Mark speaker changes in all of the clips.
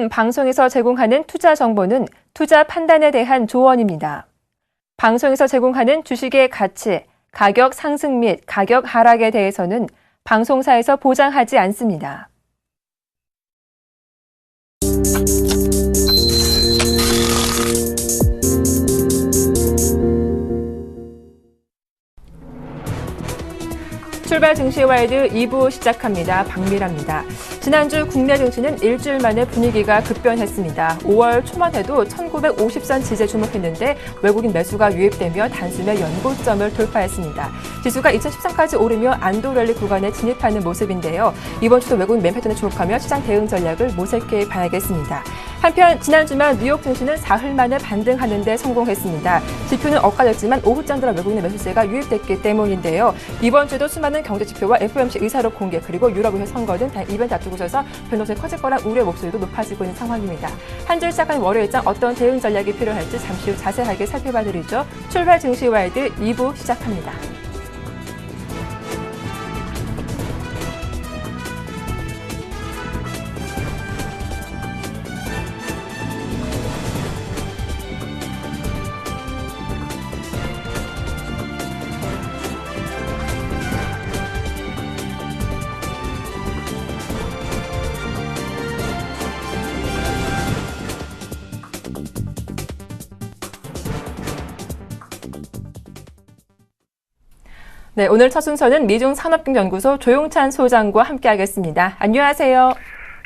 Speaker 1: 요즘 방송에서 제공하는 투자 정보는 투자 판단에 대한 조언입니다. 방송에서 제공하는 주식의 가치, 가격 상승 및 가격 하락에 대해서는 방송사에서 보장하지 않습니다. 출발 증시와이드 2부 시작합니다. 박미라입니다. 지난주 국내 증시는 일주일 만에 분위기가 급변했습니다. 5월 초만 해도 1950선 지지에 주목했는데 외국인 매수가 유입되며 단숨에 연고점을 돌파했습니다. 지수가 2013까지 오르며 안도 랠리 구간에 진입하는 모습인데요. 이번 주도 외국인 매매단에 주목하며 시장 대응 전략을 모색해 봐야겠습니다. 한편 지난 주말 뉴욕 증시는 사흘 만에 반등하는 데 성공했습니다. 지표는 억가됐지만 오후장 들어 외국인의 매수세가 유입됐기 때문인데요. 이번 주에도 수많은 경제 지표와 FOMC 의사록 공개 그리고 유럽의회 선거 등 이벤트 앞두고 서서 변동성이 커질 거란 우려 목소리도 높아지고 있는 상황입니다. 한 주 시작한 월요일장 어떤 대응 전략이 필요할지 잠시 후 자세하게 살펴봐드리죠. 출발 증시와이드 2부 시작합니다. 네, 오늘 첫 순서는 미중산업경연구소 조용찬 소장과 함께하겠습니다. 안녕하세요.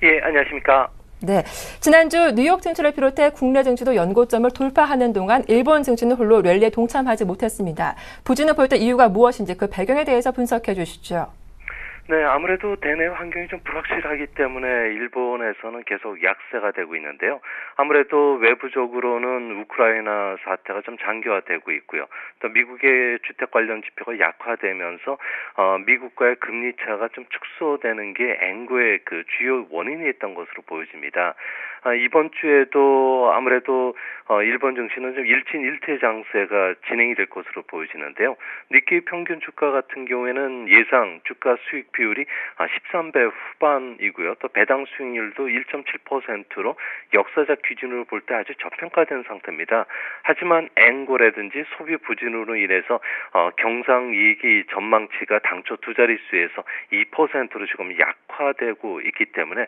Speaker 2: 예, 안녕하십니까.
Speaker 1: 네, 지난주 뉴욕 증시를 비롯해 국내 증시도 연고점을 돌파하는 동안 일본 증시는 홀로 랠리에 동참하지 못했습니다. 부진을 보였던 이유가 무엇인지 그 배경에 대해서 분석해 주시죠.
Speaker 2: 네, 아무래도 대내 환경이 좀 불확실하기 때문에 일본에서는 계속 약세가 되고 있는데요. 아무래도 외부적으로는 우크라이나 사태가 좀 장기화되고 있고요. 또 미국의 주택 관련 지표가 약화되면서 미국과의 금리 차가 좀 축소되는 게 엔고의 그 주요 원인이었던 것으로 보여집니다. 이번 주에도 아무래도 일본 증시는 좀 일진일퇴 장세가 진행이 될 것으로 보여지는데요. 니케이 평균 주가 같은 경우에는 예상 주가 수익 비율이 13배 후반이고요. 또 배당 수익률도 1.7%로 역사적 기준으로 볼 때 아주 저평가된 상태입니다. 하지만 엔고라든지 소비 부진으로 인해서 경상이익이 전망치가 당초 두 자릿수에서 2%로 지금 약화되고 있기 때문에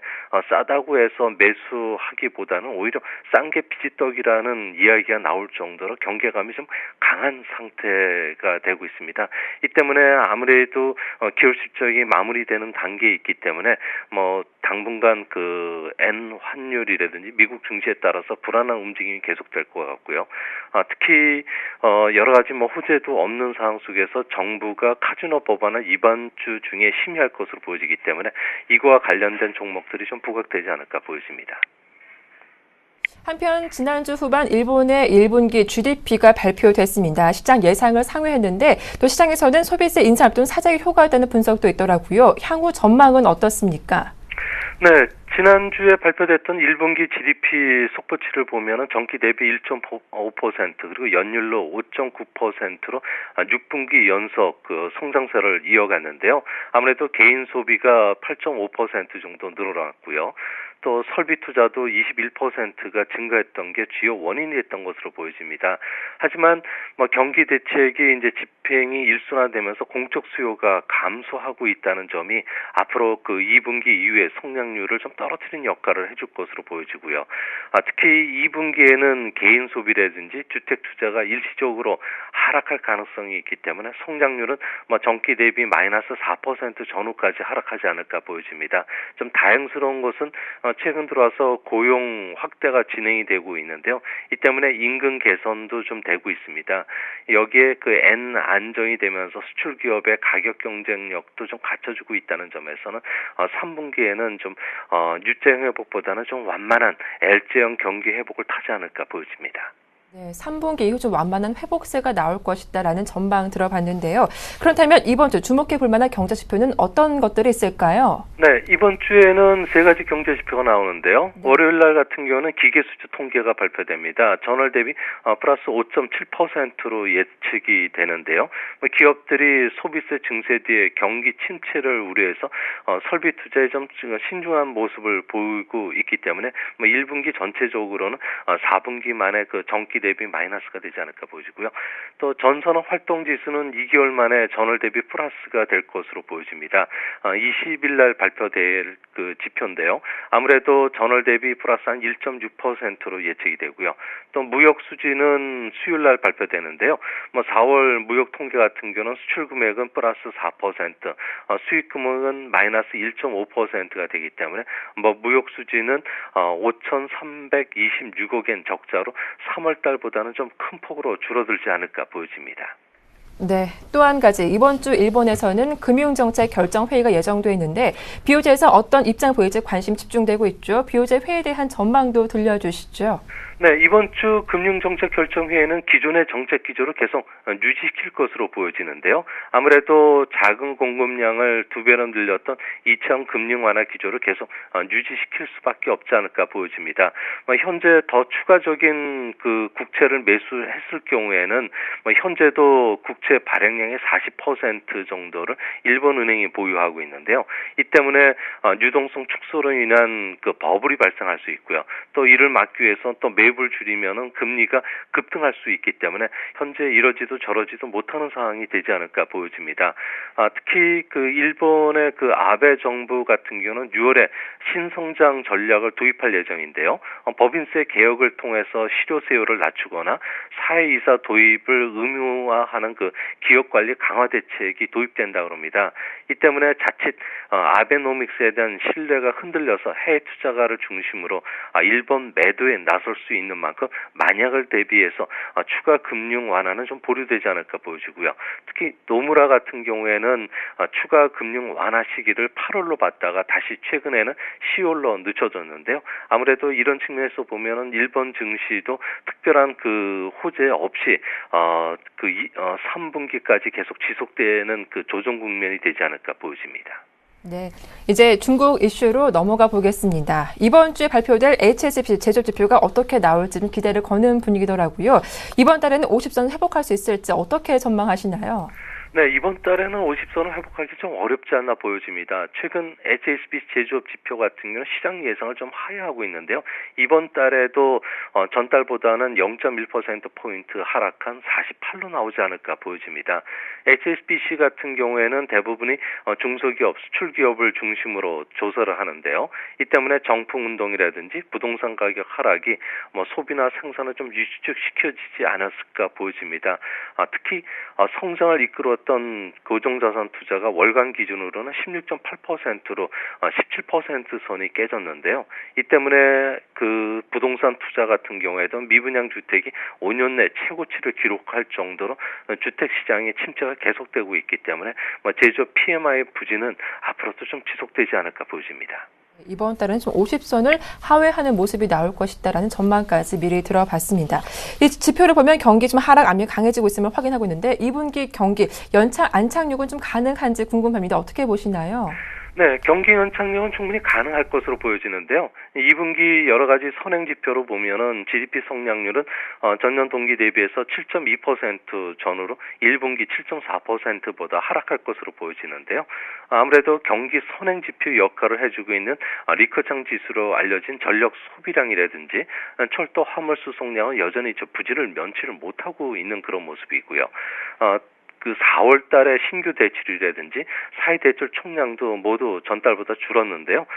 Speaker 2: 싸다고 해서 매수하기보다는 오히려 싼 게 비지떡이라는 이야기가 나올 정도로 경계감이 좀 강한 상태가 되고 있습니다. 이 때문에 아무래도 기울 실적이 마무리되는 단계에 있기 때문에 당분간 그 엔 환율이라든지 미국 증시에 따라서 불안한 움직임이 계속될 것 같고요. 특히 여러 가지 호재도 없는 상황 속에서 정부가 카지노 법안을 이번 주 중에 심의할 것으로 보여지기 때문에 이거와 관련된 종목들이 좀 부각되지 않을까 보여집니다.
Speaker 1: 한편 지난주 후반 일본의 1분기 GDP가 발표됐습니다. 시장 예상을 상회했는데 또 시장에서는 소비세 인상 앞둔 사재기 효과였다는 분석도 있더라고요. 향후 전망은 어떻습니까?
Speaker 2: 네, 지난주에 발표됐던 1분기 GDP 속보치를 보면은 전기 대비 1.5% 그리고 연율로 5.9%로 6분기 연속 그 성장세를 이어갔는데요. 아무래도 개인 소비가 8.5% 정도 늘어났고요. 또 설비 투자도 21%가 증가했던 게 주요 원인이 됐던 것으로 보여집니다. 하지만 경기 대책이 이제 집행이 일순화되면서 공적 수요가 감소하고 있다는 점이 앞으로 그 2분기 이후에 성장률을 좀 떨어뜨리는 역할을 해줄 것으로 보여지고요. 특히 2분기에는 개인 소비라든지 주택 투자가 일시적으로 하락할 가능성이 있기 때문에 성장률은 전기 대비 마이너스 4% 전후까지 하락하지 않을까 보여집니다. 좀 다행스러운 것은 최근 들어와서 고용 확대가 진행이 되고 있는데요. 이 때문에 임금 개선도 좀 되고 있습니다. 여기에 그 엔 안정이 되면서 수출 기업의 가격 경쟁력도 좀 갖춰주고 있다는 점에서는 3분기에는 좀 유증 회복보다는 좀 완만한 L자형 경기 회복을 타지 않을까 보여집니다.
Speaker 1: 네, 3분기 이후 좀 완만한 회복세가 나올 것이다라는 전망 들어봤는데요. 그렇다면 이번 주 주목해 볼 만한 경제 지표는 어떤 것들이 있을까요?
Speaker 2: 네, 이번 주에는 세 가지 경제 지표가 나오는데요. 월요일 날 같은 경우는 기계수주 통계가 발표됩니다. 전월 대비 플러스 5.7%로 예측이 되는데요. 기업들이 소비세 증세 뒤에 경기 침체를 우려해서 설비 투자에 좀 신중한 모습을 보이고 있기 때문에 1분기 전체적으로는 4분기 만에 그 전기 대비 마이너스가 되지 않을까 보여지고요. 또 전산업 활동 지수는 2개월 만에 전월 대비 플러스가 될 것으로 보여집니다. 20일 날 발표될 그 지표인데요. 아무래도 전월 대비 플러스 한 1.6%로 예측이 되고요. 또 무역 수지는 수요일 날 발표되는데요. 4월 무역 통계 같은 경우는 수출 금액은 플러스 4%, 수입 금액은 마이너스 1.5%가 되기 때문에 무역 수지는 5,326억엔 적자로 3월 달보다는 좀 큰 폭으로 줄어들지 않을까 보여집니다.
Speaker 1: 네, 또 한 가지 이번 주 일본에서는 금융정책 결정회의가 예정돼 있는데 BOJ에서 어떤 입장 보일지 관심 집중되고 있죠. BOJ 회의에 대한 전망도 들려주시죠.
Speaker 2: 네, 이번 주 금융정책결정회의는 기존의 정책 기조를 계속 유지시킬 것으로 보여지는데요. 아무래도 자금 공급량을 2배로 늘렸던 2차 금융 완화 기조를 계속 유지시킬 수밖에 없지 않을까 보여집니다. 현재 더 추가적인 그 국채를 매수했을 경우에는 현재도 국채 발행량의 40% 정도를 일본은행이 보유하고 있는데요. 이 때문에 유동성 축소로 인한 그 버블이 발생할 수 있고요. 또 이를 막기 위해서 또 매입을 줄이면은 금리가 급등할 수 있기 때문에 현재 이러지도 저러지도 못하는 상황이 되지 않을까 보여집니다. 특히 그 일본의 그 아베 정부 같은 경우는 6월에 신성장 전략을 도입할 예정인데요. 법인세 개혁을 통해서 실효세율을 낮추거나 사회이사 도입을 의무화하는 그 기업관리 강화 대책이 도입된다고 합니다. 이 때문에 자칫 아베노믹스에 대한 신뢰가 흔들려서 해외 투자가를 중심으로 일본 매도에 나설 수 있는 만큼 만약을 대비해서 추가 금융 완화는 좀 보류되지 않을까 보여지고요. 특히 노무라 같은 경우에는 추가 금융 완화 시기를 8월로 봤다가 다시 최근에는 10월로 늦춰졌는데요. 아무래도 이런 측면에서 보면은 일본 증시도 특별한 그 호재 없이 3분기까지 계속 지속되는 그 조정 국면이 되지 않을까 보여집니다.
Speaker 1: 네, 이제 중국 이슈로 넘어가 보겠습니다. 이번 주에 발표될 HSBC 제조 지표가 어떻게 나올지 좀 기대를 거는 분위기더라고요. 이번 달에는 50선 회복할 수 있을지 어떻게 전망하시나요?
Speaker 2: 네, 이번 달에는 50선을 회복하기 좀 어렵지 않나 보여집니다. 최근 HSBC 제조업 지표 같은 경우는 시장 예상을 좀 하회하고 있는데요. 이번 달에도 전달보다는 0.1%포인트 하락한 48로 나오지 않을까 보여집니다. HSBC 같은 경우에는 대부분이 중소기업, 수출기업을 중심으로 조사를 하는데요. 이 때문에 정풍운동이라든지 부동산 가격 하락이 소비나 생산을 좀 위축시켜지지 않았을까 보여집니다. 특히 성장을 이끌었던 고정자산 투자가 월간 기준으로는 16.8%로 17% 선이 깨졌는데요. 이 때문에 그 부동산 투자 같은 경우에도 미분양 주택이 5년 내 최고치를 기록할 정도로 주택 시장의 침체가 계속되고 있기 때문에 제조업 PMI 부진은 앞으로도 좀 지속되지 않을까 보여집니다.
Speaker 1: 이번 달은 좀 50선을 하회하는 모습이 나올 것이다라는 전망까지 미리 들어봤습니다. 이 지표를 보면 경기 좀 하락 압력이 강해지고 있음을 확인하고 있는데 2분기 경기 연착 안착륙은 좀 가능한지 궁금합니다. 어떻게 보시나요?
Speaker 2: 네, 경기 연착륙은 충분히 가능할 것으로 보여지는데요. 2분기 여러 가지 선행 지표로 보면은 GDP 성장률은 전년 동기 대비해서 7.2% 전후로 1분기 7.4%보다 하락할 것으로 보여지는데요. 아무래도 경기 선행 지표 역할을 해주고 있는 리커창 지수로 알려진 전력 소비량이라든지 철도 화물 수송량은 여전히 부진을 면치를 못하고 있는 그런 모습이고요. 그 4월 달에 신규 대출이라든지 사회 대출 총량도 모두 전달보다 줄었는데요.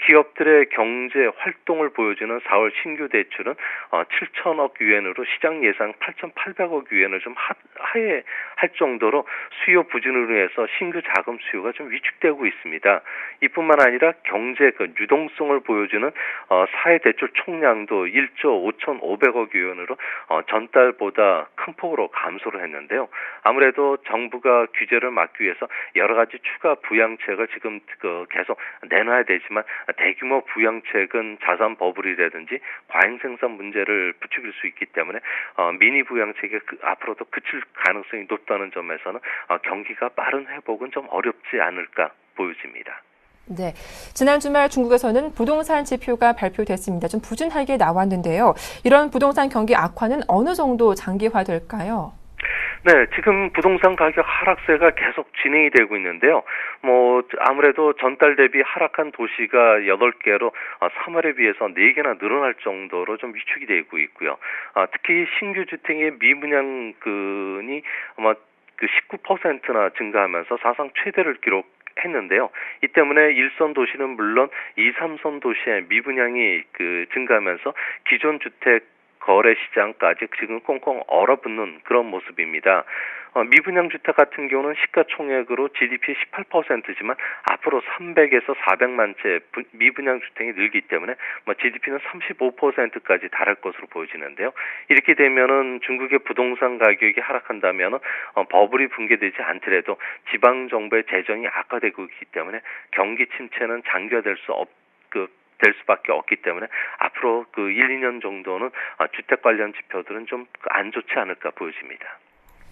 Speaker 2: 기업들의 경제 활동을 보여주는 4월 신규 대출은 7천억 유엔으로 시장 예상 8,800억 유엔을 좀 하회할 정도로 수요 부진으로 인해서 신규 자금 수요가 좀 위축되고 있습니다. 이뿐만 아니라 경제 그 유동성을 보여주는 사회 대출 총량도 1조 5,500억 유엔으로 전달보다 큰 폭으로 감소를 했는데요. 아무래도 정부가 규제를 막기 위해서 여러 가지 추가 부양책을 지금 계속 내놔야 되지만 대규모 부양책은 자산 버블이라든지 과잉 생산 문제를 부추길 수 있기 때문에 미니 부양책이 앞으로도 그칠 가능성이 높다는 점에서는 경기가 빠른 회복은 좀 어렵지 않을까 보여집니다.
Speaker 1: 네, 지난 주말 중국에서는 부동산 지표가 발표됐습니다. 좀 부진하게 나왔는데요. 이런 부동산 경기 악화는 어느 정도 장기화될까요?
Speaker 2: 네, 지금 부동산 가격 하락세가 계속 진행이 되고 있는데요. 아무래도 전달 대비 하락한 도시가 8개로 3월에 비해서 4개나 늘어날 정도로 좀 위축이 되고 있고요. 특히 신규 주택의 미분양근이 아마 19%나 증가하면서 사상 최대를 기록했는데요. 이 때문에 1선 도시는 물론 2, 3선 도시의 미분양이 증가하면서 기존 주택 거래 시장까지 지금 꽁꽁 얼어붙는 그런 모습입니다. 미분양 주택 같은 경우는 시가총액으로 GDP 18%지만 앞으로 300에서 400만 채 미분양 주택이 늘기 때문에 GDP는 35%까지 달할 것으로 보여지는데요. 이렇게 되면은 중국의 부동산 가격이 하락한다면은 버블이 붕괴되지 않더라도 지방 정부의 재정이 악화되고 있기 때문에 경기 침체는 장기화될 될 수밖에 없기 때문에 앞으로 1, 2년 정도는 주택 관련 지표들은 좀 안 좋지 않을까 보여집니다.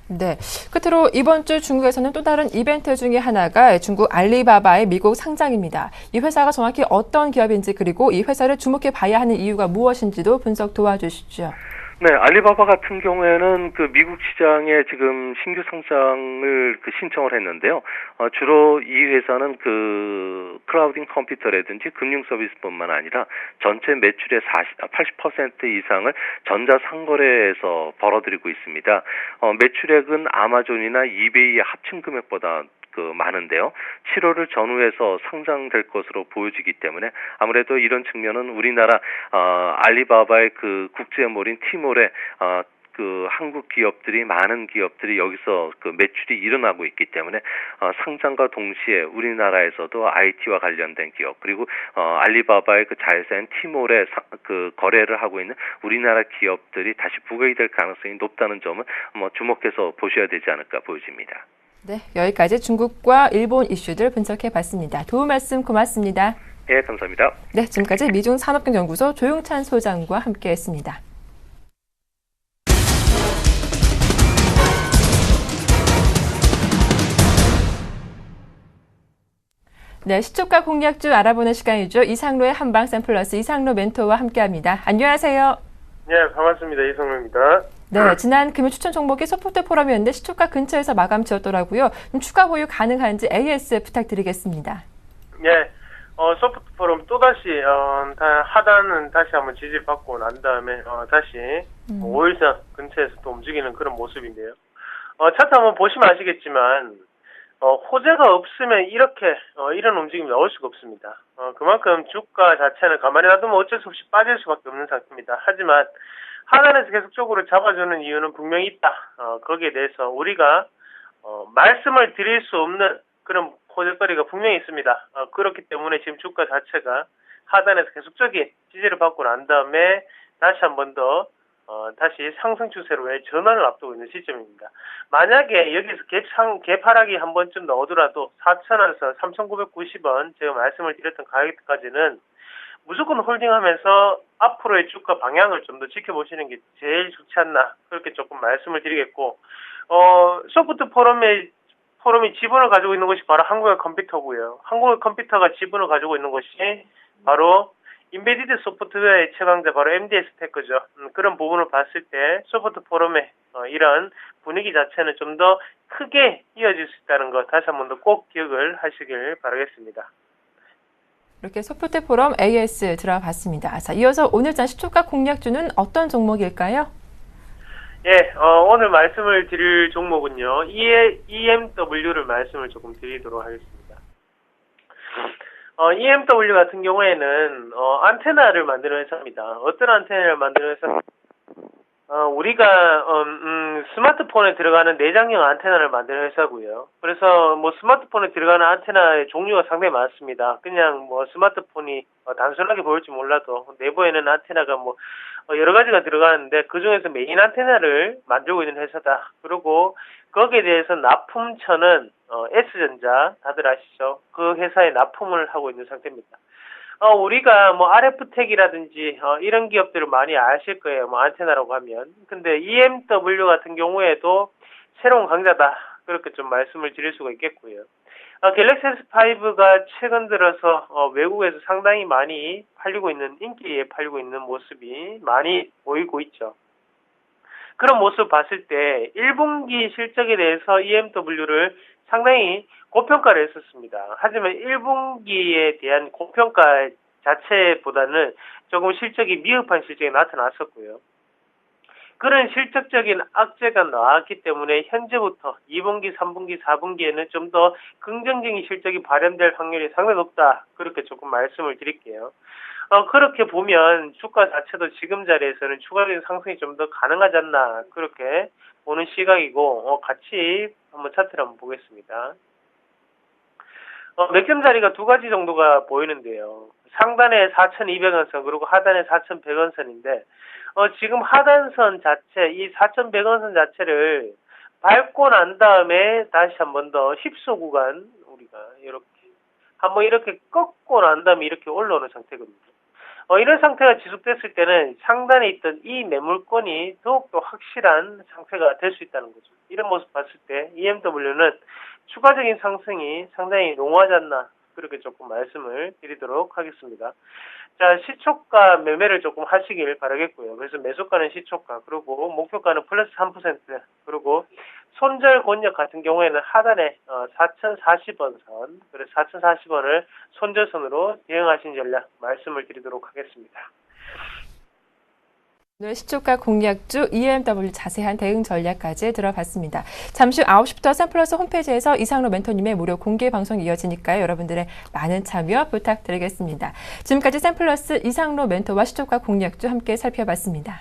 Speaker 1: 네, 끝으로 이번 주 중국에서는 또 다른 이벤트 중에 하나가 중국 알리바바의 미국 상장입니다. 이 회사가 정확히 어떤 기업인지 그리고 이 회사를 주목해 봐야 하는 이유가 무엇인지도 분석 도와주시죠.
Speaker 2: 네, 알리바바 같은 경우에는 미국 시장에 지금 신규 상장을 신청을 했는데요. 주로 이 회사는 클라우딩 컴퓨터라든지 금융 서비스뿐만 아니라 전체 매출의 80% 이상을 전자상거래에서 벌어들이고 있습니다. 매출액은 아마존이나 이베이의 합친 금액보다 많은데요. 7월을 전후해서 상장될 것으로 보여지기 때문에 아무래도 이런 측면은 우리나라 알리바바의 국제몰인 T몰에 한국 기업들이 많은 기업들이 여기서 매출이 일어나고 있기 때문에 상장과 동시에 우리나라에서도 IT와 관련된 기업 그리고 알리바바의 자회사인 T몰에 거래를 하고 있는 우리나라 기업들이 다시 부각이 될 가능성이 높다는 점은 주목해서 보셔야 되지 않을까 보여집니다.
Speaker 1: 네, 여기까지 중국과 일본 이슈들 분석해봤습니다. 도움 말씀 고맙습니다.
Speaker 2: 네, 감사합니다.
Speaker 1: 네, 지금까지 미중산업경연구소 조용찬 소장과 함께했습니다. 네, 시초가 공략주 알아보는 시간이죠. 이상로의 한방샘 플러스 이상로 멘토와 함께합니다. 안녕하세요.
Speaker 3: 네, 반갑습니다. 이상로입니다.
Speaker 1: 네, 지난 금요 추천 종목이 소프트 포럼이었는데 시초가 근처에서 마감 지었더라고요. 좀 추가 보유 가능한지 AS 부탁드리겠습니다.
Speaker 3: 네, 소프트 포럼 또다시 하단은 다시 한번 지지받고 난 다음에 다시 5일선 근처에서 또 움직이는 그런 모습인데요. 차트 한번 보시면 아시겠지만 호재가 없으면 이런 움직임이 나올 수가 없습니다. 그만큼 주가 자체는 가만히 놔두면 어쩔 수 없이 빠질 수밖에 없는 상태입니다. 하지만 하단에서 계속적으로 잡아주는 이유는 분명히 있다. 거기에 대해서 우리가 말씀을 드릴 수 없는 그런 호재거리가 분명히 있습니다. 그렇기 때문에 지금 주가 자체가 하단에서 계속적인 지지를 받고 난 다음에 다시 한 번 더 다시 상승 추세로의 전환을 앞두고 있는 시점입니다. 만약에 여기서 갭하락이 한 번쯤 나오더라도 4,000원에서 3,990원 제가 말씀을 드렸던 가격까지는 무조건 홀딩하면서 앞으로의 주가 방향을 좀 더 지켜보시는 게 제일 좋지 않나 그렇게 조금 말씀을 드리겠고 소프트 포럼이 지분을 가지고 있는 것이 바로 한국의 컴퓨터고요. 한국의 컴퓨터가 지분을 가지고 있는 것이 바로 인베디드 소프트웨어의 최강자 바로 MDS테크죠. 그런 부분을 봤을 때 소프트 포럼의 이런 분위기 자체는 좀 더 크게 이어질 수 있다는 것 다시 한 번 더 꼭 기억을 하시길 바라겠습니다.
Speaker 1: 이렇게 소프트 포럼 AS 들어봤습니다. 자, 이어서 오늘장 시초가 공략주는 어떤 종목일까요?
Speaker 3: 예, 오늘 말씀을 드릴 종목은요, EMW를 말씀을 조금 드리도록 하겠습니다. EMW 같은 경우에는, 안테나를 만드는 회사입니다. 어떤 안테나를 만드는 회사? 우리가 스마트폰에 들어가는 내장형 안테나를 만드는 회사고요. 그래서 뭐 스마트폰에 들어가는 안테나의 종류가 상당히 많습니다. 그냥 뭐 스마트폰이 단순하게 보일지 몰라도 내부에는 안테나가 뭐 여러 가지가 들어가는데 그 중에서 메인 안테나를 만들고 있는 회사다. 그리고 거기에 대해서 납품처는 S전자 다들 아시죠? 그 회사에 납품을 하고 있는 상태입니다. 우리가 뭐 RF텍이라든지 이런 기업들을 많이 아실 거예요. 뭐 안테나라고 하면. 근데 EMW 같은 경우에도 새로운 강자다. 그렇게 좀 말씀을 드릴 수가 있겠고요. 갤럭시 S5가 최근 들어서 외국에서 상당히 많이 팔리고 있는, 인기에 팔리고 있는 모습이 많이 보이고 있죠. 그런 모습 봤을 때 1분기 실적에 대해서 EMW를 상당히 고평가를 했었습니다. 하지만 1분기에 대한 고평가 자체보다는 조금 실적이 미흡한 실적이 나타났었고요. 그런 실적적인 악재가 나왔기 때문에 현재부터 2분기, 3분기, 4분기에는 좀 더 긍정적인 실적이 발현될 확률이 상당히 높다. 그렇게 조금 말씀을 드릴게요. 그렇게 보면 주가 자체도 지금 자리에서는 추가적인 상승이 좀 더 가능하지 않나 그렇게 보는 시각이고 같이 한번 차트를 한번 보겠습니다. 맥점자리가 두 가지 정도가 보이는데요. 상단에 4,200원 선 그리고 하단에 4,100원 선인데 지금 하단선 자체 이 4,100원 선 자체를 밟고 난 다음에 다시 한 번 더 휩소 구간 우리가 이렇게 한번 이렇게 꺾고 난 다음에 이렇게 올라오는 상태거든요. 이런 상태가 지속됐을 때는 상단에 있던 이 매물권이 더욱더 확실한 상태가 될 수 있다는 거죠. 이런 모습 봤을 때 EMW는 추가적인 상승이 상당히 농후하지 않나 그렇게 조금 말씀을 드리도록 하겠습니다. 자, 시초가 매매를 조금 하시길 바라겠고요. 그래서 매수가는 시초가, 그리고 목표가는 플러스 3%, 그리고 손절 권역 같은 경우에는 하단에 4,040원 선, 그래서 4,040원을 손절선으로 대응하신 전략 말씀을 드리도록 하겠습니다.
Speaker 1: 오늘 시초가 공략주 EMW 자세한 대응 전략까지 들어봤습니다. 잠시 후 9시부터 샘플러스 홈페이지에서 이상로 멘토님의 무료 공개 방송이 이어지니까요. 여러분들의 많은 참여 부탁드리겠습니다. 지금까지 샘플러스 이상로 멘토와 시초가 공략주 함께 살펴봤습니다.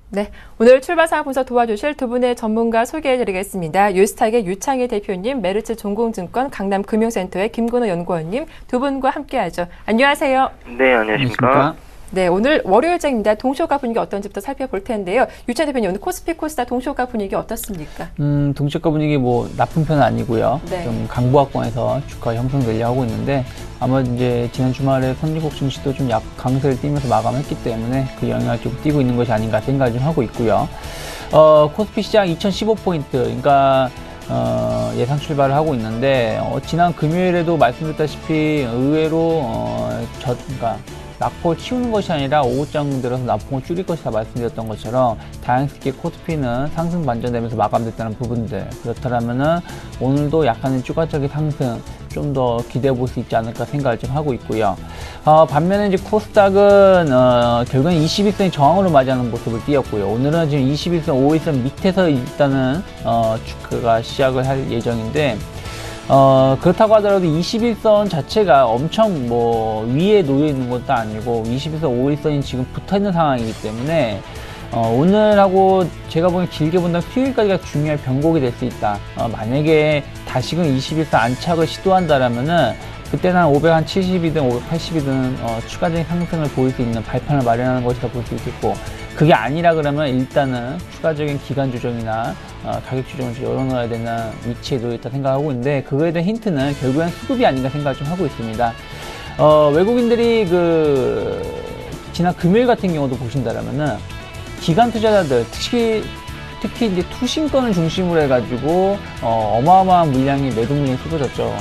Speaker 1: 네, 오늘 출발상 분석 도와주실 두 분의 전문가 소개해드리겠습니다. 유스탁의 유창희 대표님, 메르츠 종공증권 강남금융센터의 김근호 연구원님 두 분과 함께하죠. 안녕하세요.
Speaker 2: 네, 안녕하십니까.
Speaker 1: 네, 오늘 월요일장입니다. 동시효과 분위기 어떤지부터 살펴볼 텐데요. 유창희 대표님, 오늘 코스피 코스닥 동시효과 분위기 어떻습니까?
Speaker 4: 동시효과 분위기 뭐 나쁜 편은 아니고요.
Speaker 1: 네.
Speaker 4: 좀 강보합권에서 주가 형성되려 하고 있는데 아마 이제 지난 주말에 선진국 증시도 좀 강세를 띠면서 마감했기 때문에 그 영향을 좀 띠고 있는 것이 아닌가 생각을 좀 하고 있고요. 코스피 시장 2015포인트, 그러니까 예상 출발을 하고 있는데 지난 금요일에도 말씀드렸다시피 의외로 그러니까 낙폭을 치우는 것이 아니라 오후장 들어서 낙폭을 줄일 것이다 말씀드렸던 것처럼 다행스럽게 코스피는 상승 반전되면서 마감됐다는 부분들, 그렇다면은 오늘도 약간의 추가적인 상승 좀 더 기대해 볼 수 있지 않을까 생각을 좀 하고 있고요. 반면에 이제 코스닥은 결국엔 21선이 저항으로 맞이하는 모습을 띄었고요. 오늘은 지금 21선, 5일선 밑에서 일단은 주가가 시작을 할 예정인데 그렇다고 하더라도 21선 자체가 엄청 뭐 위에 놓여 있는 것도 아니고 21선, 5일선이 지금 붙어 있는 상황이기 때문에 오늘하고 제가 보기엔 길게 본다면 수요일까지가 중요한 변곡이 될 수 있다. 만약에 다시금 21선 안착을 시도한다라면은 그때는 한 570이든 580이든 추가적인 상승을 보일 수 있는 발판을 마련하는 것이라 볼 수 있겠고, 그게 아니라 그러면 일단은 추가적인 기간 조정이나 가격 조정을 좀 열어놔야 되는 위치에 놓여있다 생각하고 있는데, 그거에 대한 힌트는 결국엔 수급이 아닌가 생각을 좀 하고 있습니다. 외국인들이 지난 금요일 같은 경우도 보신다라면은 기관 투자자들 특히 이제 투신권을 중심으로 해가지고 어마어마한 물량이 매도 물량이 쏟아졌죠.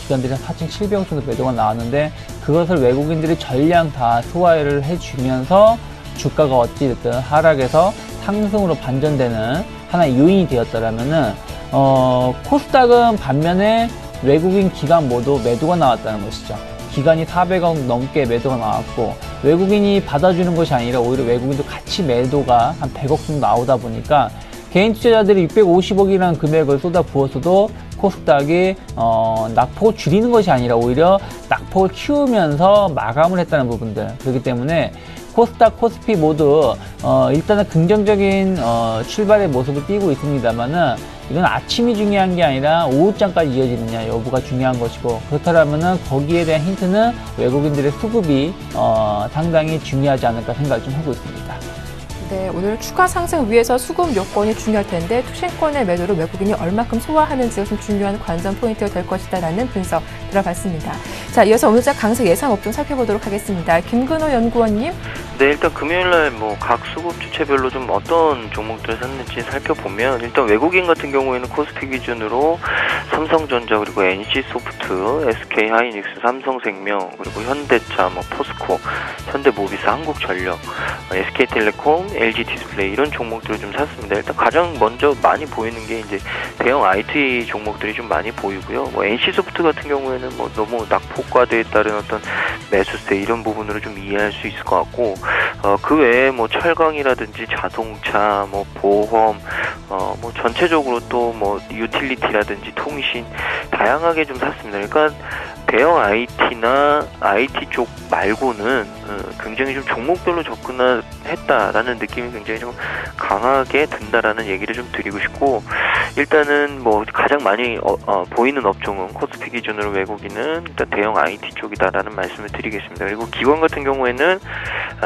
Speaker 4: 기관들이 한 4,700억 정도 매도가 나왔는데 그것을 외국인들이 전량 다 소화를 해주면서 주가가 어찌됐든 하락해서 상승으로 반전되는 하나의 요인이 되었더라면은 코스닥은 반면에 외국인 기관 모두 매도가 나왔다는 것이죠. 기관이 400억 넘게 매도가 나왔고 외국인이 받아주는 것이 아니라 오히려 외국인도 같이 매도가 한 100억 정도 나오다 보니까 개인 투자자들이 650억이라는 금액을 쏟아 부었어도 코스닥이 낙폭을 줄이는 것이 아니라 오히려 낙폭을 키우면서 마감을 했다는 부분들. 그렇기 때문에 코스닥, 코스피 모두 일단은 긍정적인 출발의 모습을 띠고 있습니다만은 이건 아침이 중요한 게 아니라 오후장까지 이어지느냐 여부가 중요한 것이고, 그렇다면은 거기에 대한 힌트는 외국인들의 수급이 상당히 중요하지 않을까 생각을 좀 하고 있습니다.
Speaker 1: 네, 오늘 추가 상승 위에서 수급 요건이 중요할 텐데 투신권의 매도를 외국인이 얼마큼 소화하는지가 좀 중요한 관전 포인트가 될 것이다라는 분석 들어봤습니다. 자, 이어서 오늘자 강세 예상 업종 살펴보도록 하겠습니다. 김근호 연구원님.
Speaker 5: 네, 일단 금요일날 각 수급 주체별로 좀 어떤 종목들을 샀는지 살펴보면, 일단 외국인 같은 경우에는 코스피 기준으로 삼성전자, 그리고 NC소프트, SK하이닉스, 삼성생명, 그리고 현대차, 포스코, 현대모비스, 한국전력, SK텔레콤, LG디스플레이 이런 종목들을 좀 샀습니다. 일단 가장 먼저 많이 보이는 게 이제 대형 IT 종목들이 좀 많이 보이고요. NC소프트 같은 경우에는 너무 낙폭과대에 따른 어떤 매수세 이런 부분으로 좀 이해할 수 있을 것 같고, 그 외에 철강이라든지 자동차, 보험, 전체적으로 또 유틸리티라든지 통신 다양하게 좀 샀습니다. 그러니까 대형 IT나 IT 쪽 말고는 굉장히 좀 종목별로 접근했다라는 느낌이 굉장히 좀 강하게 든다라는 얘기를 좀 드리고 싶고, 일단은 가장 많이 보이는 업종은 코스피 기준으로 외국인은 일단 대형 IT 쪽이다라는 말씀을 드리겠습니다. 그리고 기관 같은 경우에는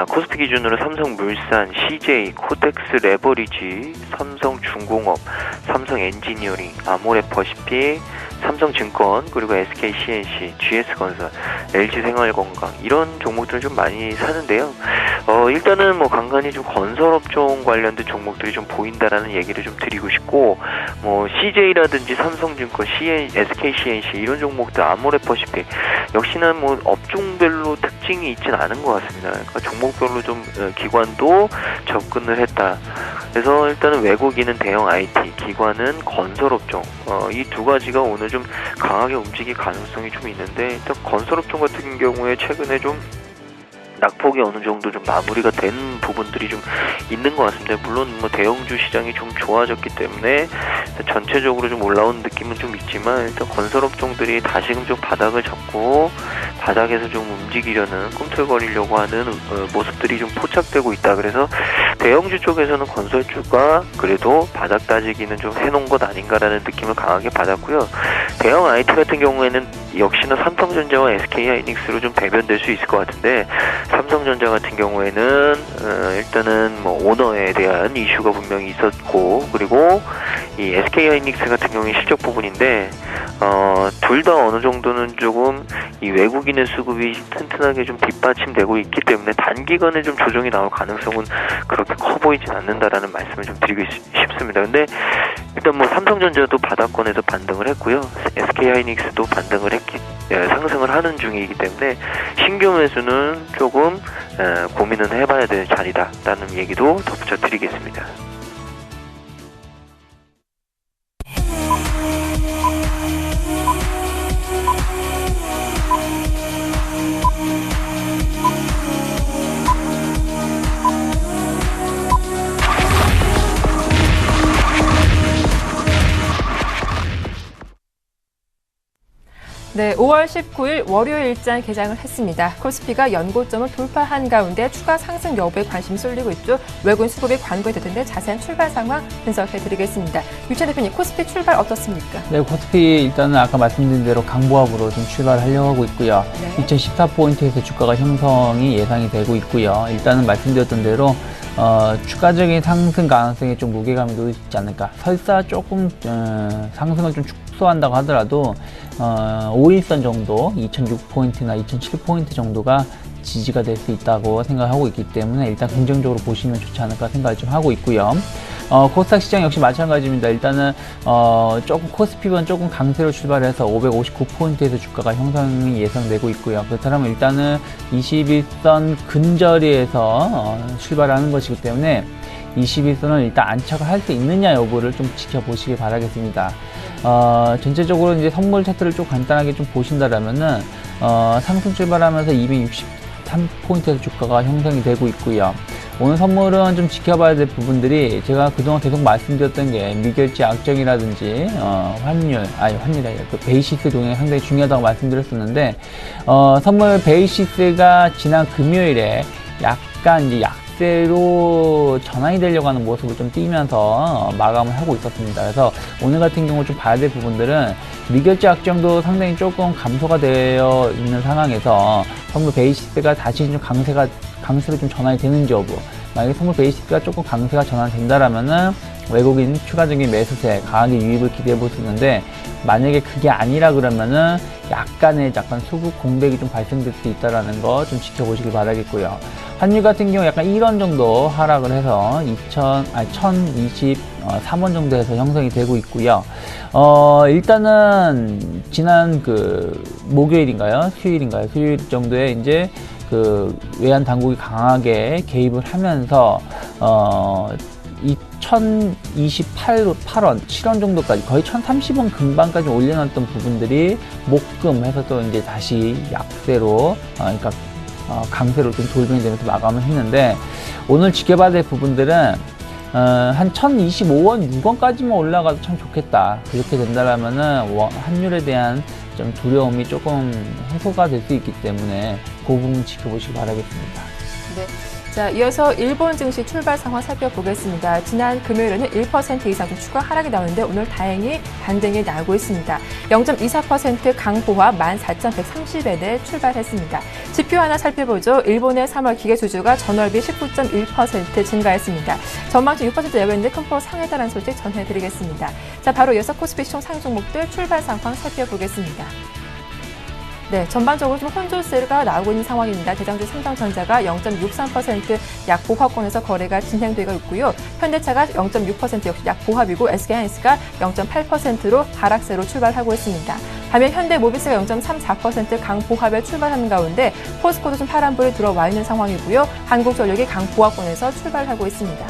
Speaker 5: 코스피 기준으로 삼성물산, CJ, 코덱스 레버리지, 삼성중공업, 삼성엔지니어링, 아모레퍼시픽, 삼성증권, 그리고 SKCNC, GS건설, LG생활건강 이런 종목들을 좀 많이 사는데요. 일단은 간간히 좀 건설업종 관련된 종목들이 좀 보인다라는 얘기를 좀 드리고 싶고, CJ라든지 삼성증권, SKCNC 이런 종목들, 아모레퍼시픽 역시나 업종별로 특징이 있진 않은 것 같습니다. 그러니까 종목별로 좀 기관도 접근을 했다. 그래서 일단은 외국인은 대형 IT, 기관은 건설업종, 이 두 가지가 오늘 좀 강하게 움직일 가능성이 좀 있는데, 일단 건설업종 같은 경우에 최근에 좀 낙폭이 어느 정도 좀 마무리가 된 부분들이 좀 있는 것 같습니다. 물론 대형주 시장이 좀 좋아졌기 때문에 전체적으로 좀 올라온 느낌은 좀 있지만, 일단 건설업종들이 다시금 좀 바닥을 잡고 바닥에서 좀 움직이려는, 꿈틀거리려고 하는 모습들이 좀 포착되고 있다. 그래서 대형주 쪽에서는 건설주가 그래도 바닥 따지기는 좀 해놓은 것 아닌가라는 느낌을 강하게 받았고요. 대형 IT 같은 경우에는 역시나 삼성전자와 SK하이닉스로 좀 대변될 수 있을 것 같은데, 삼성전자 같은 경우에는 일단은 오너에 대한 이슈가 분명히 있었고, 그리고 이 SK하이닉스 같은 경우에 실적 부분인데, 둘 다 어느 정도는 조금 이 외국인의 수급이 튼튼하게 좀 뒷받침되고 있기 때문에 단기간에 좀 조정이 나올 가능성은 그렇게 커 보이진 않는다라는 말씀을 좀 드리고 싶습니다. 근데 일단 삼성전자도 바닥권에서 반등을 했고요. SK하이닉스도 반등을 상승을 하는 중이기 때문에 신규 매수는 조금 고민은 해봐야 될 자리다라는 얘기도 덧붙여 드리겠습니다.
Speaker 1: 네, 5월 19일 월요일장 개장을 했습니다. 코스피가 연고점을 돌파한 가운데 추가 상승 여부에 관심이 쏠리고 있죠. 외국인 수급이 관건이 될 텐데 자세한 출발 상황 분석해드리겠습니다. 유채 대표님, 코스피 출발 어떻습니까?
Speaker 4: 네, 코스피 일단은 아까 말씀드린 대로 강보합으로 좀 출발하려고 하고 있고요.
Speaker 1: 네.
Speaker 4: 2014포인트에서 주가가 형성이 예상이 되고 있고요. 일단은 말씀드렸던 대로 추가적인 상승 가능성에 좀 무게감이 있지 않을까. 설사 조금 상승을 좀 축소한다고 하더라도 5일선 정도 2006포인트나 2007포인트 정도가 지지가 될 수 있다고 생각하고 있기 때문에 일단 긍정적으로 보시면 좋지 않을까 생각을 좀 하고 있고요. 코스닥 시장 역시 마찬가지입니다. 일단은 조금 코스피는 조금 강세로 출발해서 559포인트에서 주가가 형성이 예상되고 있고요. 그렇다면 일단은 21선 근저리에서 출발하는 것이기 때문에 21선을 일단 안착을 할 수 있느냐 여부를 좀 지켜보시길 바라겠습니다. 전체적으로 이제 선물 차트를 좀 간단하게 좀 보신다라면은 상승 출발하면서 263포인트에서 주가가 형성이 되고 있고요. 오늘 선물은 좀 지켜봐야 될 부분들이 제가 그동안 계속 말씀드렸던 게 미결제 약정이라든지 환율이 아니라 그 베이시스 동향이 상당히 중요하다고 말씀드렸었는데 선물 베이시스가 지난 금요일에 약간 이제 약세로 전환이 되려고 하는 모습을 좀 띄면서 마감을 하고 있었습니다. 그래서 오늘 같은 경우 좀 봐야 될 부분들은 미결제 약정도 상당히 조금 감소가 되어 있는 상황에서 선물 베이시스가 다시 좀 강세로 좀 전환이 되는지 여부. 만약에 선물 베이시스가 조금 강세가 전환된다라면은 외국인 추가적인 매수세 강하게 유입을 기대해 볼 수 있는데, 만약에 그게 아니라 그러면은 약간 수급 공백이 좀 발생될 수 있다라는 거 좀 지켜보시길 바라겠고요. 환율 같은 경우 약간 1원 정도 하락을 해서 1023원 정도에서 형성이 되고 있고요. 일단은 지난 목요일인가요? 수요일 정도에 이제 외환 당국이 강하게 개입을 하면서 1028원, 7원 정도까지 거의 1030원 근방까지 올려놨던 부분들이 목금해서 또 이제 다시 약세로, 강세로 좀 돌변이 되면서 마감을 했는데, 오늘 지켜봐야 될 부분들은 한 1025원, 6원까지만 올라가도 참 좋겠다. 그렇게 된다라면은 환율에 대한 좀 두려움이 조금 해소가 될 수 있기 때문에 그 부분 지켜보시기 바라겠습니다.
Speaker 1: 네. 자, 이어서 일본 증시 출발 상황 살펴보겠습니다. 지난 금요일에는 1% 이상 좀 추가 하락이 나오는데 오늘 다행히 반등이 나오고 있습니다. 0.24% 강보합 14,130엔에 출발했습니다. 지표 하나 살펴보죠. 일본의 3월 기계수주가 전월비 19.1% 증가했습니다. 전망치 6% 내외인데 큰 폭으로 상회다라는 소식 전해드리겠습니다. 자, 바로 이어서 코스피 시총 상위 종목들 출발 상황 살펴보겠습니다. 네, 전반적으로 좀 혼조세가 나오고 있는 상황입니다. 대장주 삼성전자가 0.63% 약보합권에서 거래가 진행되고 있고요. 현대차가 0.6% 역시 약보합이고 SK하이닉스가 0.8%로 하락세로 출발하고 있습니다. 반면 현대모비스가 0.34% 강보합에 출발하는 가운데 포스코도 좀 파란불이 들어와 있는 상황이고요. 한국전력이 강보합권에서 출발하고 있습니다.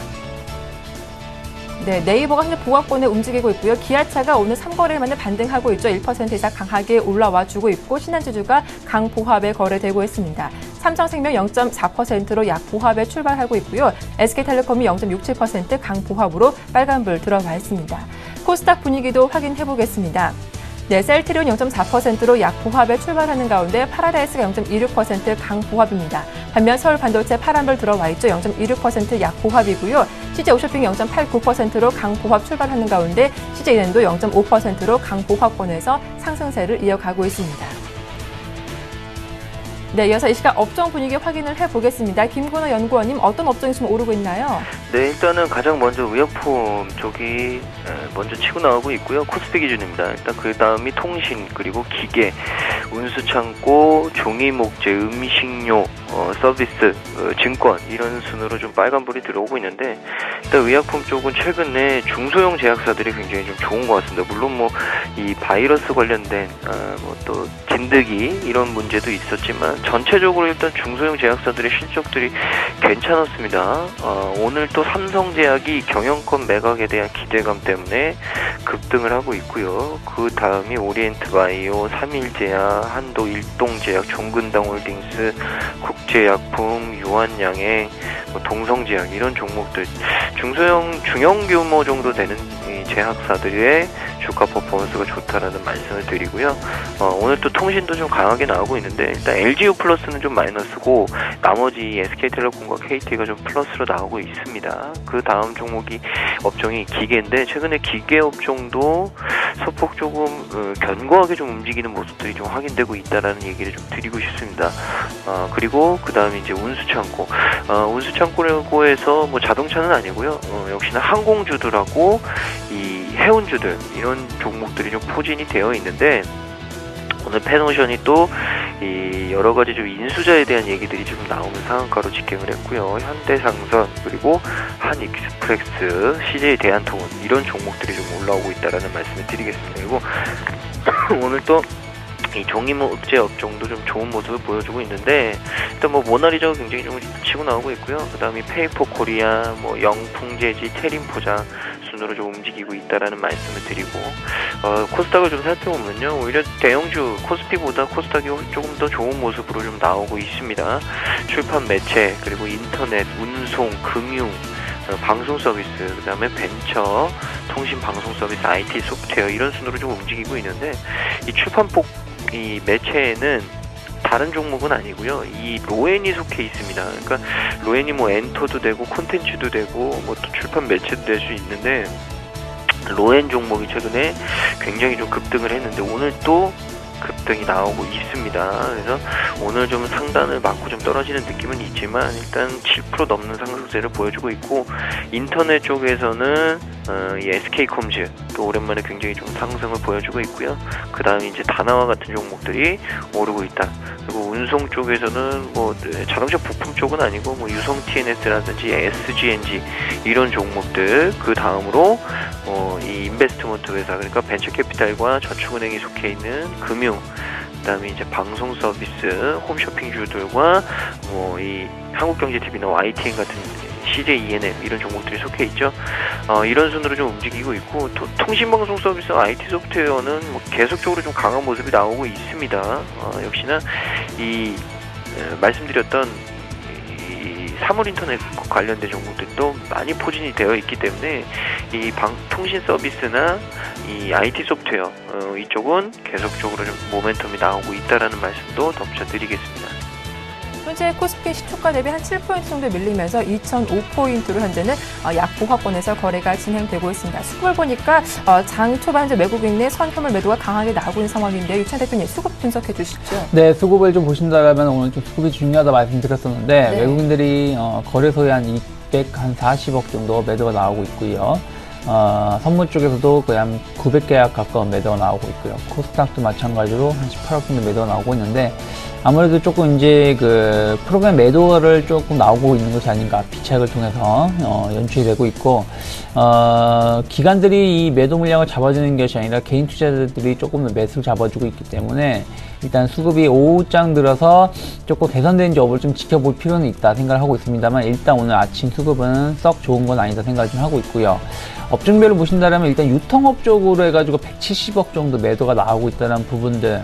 Speaker 1: 네, 네이버가 현재 보합권에 움직이고 있고요. 기아차가 오늘 3거래일 만에 반등하고 있죠. 1% 이상 강하게 올라와 주고 있고, 신한주주가 강보합에 거래되고 있습니다. 삼성생명 0.4%로 약보합에 출발하고 있고요. SK텔레콤이 0.67% 강보합으로 빨간불 들어와 있습니다. 코스닥 분위기도 확인해 보겠습니다. 네, 셀트리온 0.4%로 약보합에 출발하는 가운데 파라다이스가 0.26% 강보합입니다. 반면 서울반도체 파란불 들어와 있죠. 0.26% 약보합이고요. CJ오쇼핑 0.89%로 강보합 출발하는 가운데 CJ엔도 0.5%로 강보합권에서 상승세를 이어가고 있습니다. 네, 이어서 이 시각 업종 분위기 확인을 해보겠습니다. 김건호 연구원님, 어떤 업종이 좀 오르고 있나요?
Speaker 5: 네, 일단은 가장 먼저 의약품 쪽이 먼저 치고 나오고 있고요. 코스피 기준입니다. 일단 그 다음이 통신, 그리고 기계, 운수창고, 종이목재, 음식료, 서비스, 증권, 이런 순으로 좀 빨간불이 들어오고 있는데, 일단 의약품 쪽은 최근에 중소형 제약사들이 굉장히 좀 좋은 것 같습니다. 물론 이 바이러스 관련된 또 진드기 이런 문제도 있었지만 전체적으로 일단 중소형 제약사들의 실적들이 괜찮았습니다. 오늘 또 삼성제약이 경영권 매각에 대한 기대감 때문에 급등을 하고 있고요. 그 다음이 오리엔트바이오, 삼일제약, 한도일동제약, 종근당홀딩스, 국제약품, 유한양행, 동성제약, 이런 종목들, 중형 규모 정도 되는 이 제약사들의 주가 퍼포먼스가 좋다라는 말씀을 드리고요. 오늘 또 통신도 좀 강하게 나오고 있는데, 일단 LGU 플러스는 좀 마이너스고 나머지 SK텔레콤과 KT가 좀 플러스로 나오고 있습니다. 그 다음 업종이 기계인데, 최근에 기계 업종도 소폭 조금 견고하게 좀 움직이는 모습들이 좀 확인되고 있다라는 얘기를 좀 드리고 싶습니다. 그리고 그 다음에 이제 운수창고, 운수창고라고 해서 자동차는 아니고요. 역시나 항공주들하고 이 해운주들, 이런 종목들이 좀 포진이 되어 있는데, 오늘 페노션이 또 이 여러 가지 좀 인수자에 대한 얘기들이 좀 나오는 상한가로 직행을 했고요. 현대상선, 그리고 한익스프레스, CJ 대한통운, 이런 종목들이 좀 올라오고 있다라는 말씀을 드리겠습니다. 그리고 오늘 또 이 종이목재 업종도 좀 좋은 모습을 보여주고 있는데, 일단 모나리자가 굉장히 좀 치고 나오고 있고요. 그 다음에 페이퍼 코리아, 영풍재지, 테림포장 순으로 좀 움직이고 있다라는 말씀을 드리고 코스닥을 좀 살펴보면요, 오히려 대형주 코스피보다 코스닥이 조금 더 좋은 모습으로 좀 나오고 있습니다. 출판 매체, 그리고 인터넷, 운송, 금융, 방송 서비스, 그 다음에 벤처, 통신 방송 서비스, IT 소프트웨어, 이런 순으로 좀 움직이고 있는데, 이 출판폭, 이 매체에는 다른 종목은 아니고요, 이 로엔이 속해 있습니다. 그러니까 로엔이 뭐 엔터도 되고 콘텐츠도 되고 뭐 또 출판 매체도 될 수 있는데, 로엔 종목이 최근에 굉장히 좀 급등을 했는데 오늘 또 급등이 나오고 있습니다. 그래서 오늘 좀 상단을 맞고 좀 떨어지는 느낌은 있지만 일단 7% 넘는 상승세를 보여주고 있고, 인터넷 쪽에서는 이 SK콤즈 또 오랜만에 굉장히 좀 상승을 보여주고 있고요. 그 다음에 이제 다나와 같은 종목들이 오르고 있다. 그리고 운송 쪽에서는 뭐 자동차 부품 쪽은 아니고 뭐 유성 TNS라든지 SGNG 이런 종목들, 그 다음으로 이 인베스트먼트 회사, 그러니까 벤처캐피탈과 저축은행이 속해 있는 금융, 그다음에 이제 방송 서비스, 홈쇼핑주들과 뭐 이 한국경제TV나 YTN 같은 CJ ENM 이런 종목들이 속해 있죠. 이런 순으로 좀 움직이고 있고, 또 통신방송 서비스, IT 소프트웨어는 뭐 계속적으로 좀 강한 모습이 나오고 있습니다. 역시나 이 말씀드렸던 이 사물인터넷 관련된 종목들도 많이 포진이 되어 있기 때문에 이 통신 서비스나 이 IT 소프트웨어 이쪽은 계속적으로 좀 모멘텀이 나오고 있다라는 말씀도 덧붙여드리겠습니다.
Speaker 1: 현재 코스피 시초가 대비 한 7% 정도 밀리면서 2,005포인트로 현재는 약보합권에서 거래가 진행되고 있습니다. 수급을 보니까 장 초반 현재 외국인의 선현물 매도가 강하게 나오고 있는 상황인데요. 유찬 대표님, 수급 분석해 주시죠.
Speaker 4: 네, 수급을 좀 보신다면 오늘 좀 수급이 중요하다 말씀드렸었는데,
Speaker 1: 네.
Speaker 4: 외국인들이 거래소에 한 240억 정도 매도가 나오고 있고요. 선물 쪽에서도 거의 한 900계약 가까운 매도가 나오고 있고요. 코스닥도 마찬가지로 한 18억 정도 매도가 나오고 있는데, 아무래도 조금 이제 그 프로그램 매도를 조금 나오고 있는 것이 아닌가, 비차익을 통해서 연출이 되고 있고, 기관들이 이 매도 물량을 잡아주는 것이 아니라 개인 투자자들이 조금 더 매수를 잡아주고 있기 때문에 일단 수급이 오후장 들어서 조금 개선되는지 여부를 좀 지켜볼 필요는 있다 생각을 하고 있습니다만, 일단 오늘 아침 수급은 썩 좋은 건 아니다 생각을 좀 하고 있고요. 업종별로 보신다면 일단 유통업 쪽으로 해가지고 170억 정도 매도가 나오고 있다는 부분들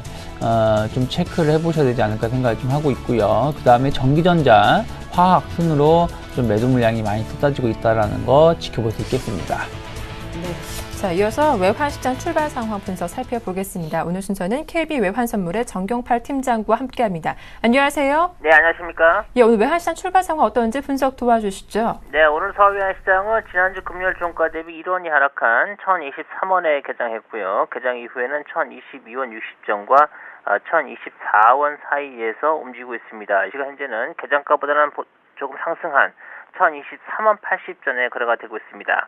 Speaker 4: 좀 체크를 해보셔야 되지 않을까 생각을 좀 하고 있고요. 그 다음에 전기전자, 화학 순으로 좀 매도 물량이 많이 쏟아지고 있다는 거 지켜볼 수 있겠습니다.
Speaker 1: 네. 자, 이어서 외환시장 출발 상황 분석 살펴보겠습니다. 오늘 순서는 KB 외환선물의 정경팔 팀장과 함께합니다. 안녕하세요.
Speaker 6: 네, 안녕하십니까?
Speaker 1: 예, 오늘 외환시장 출발 상황 어떤지 분석 도와주시죠.
Speaker 6: 네, 오늘 서울 외환시장은 지난주 금요일 종가 대비 1원이 하락한 1,023원에 개장했고요. 개장 이후에는 1,022원 60전과 1,024원 사이에서 움직이고 있습니다. 이 시간 현재는 개장가보다는 조금 상승한 1,023원 80전에 거래가 되고 있습니다.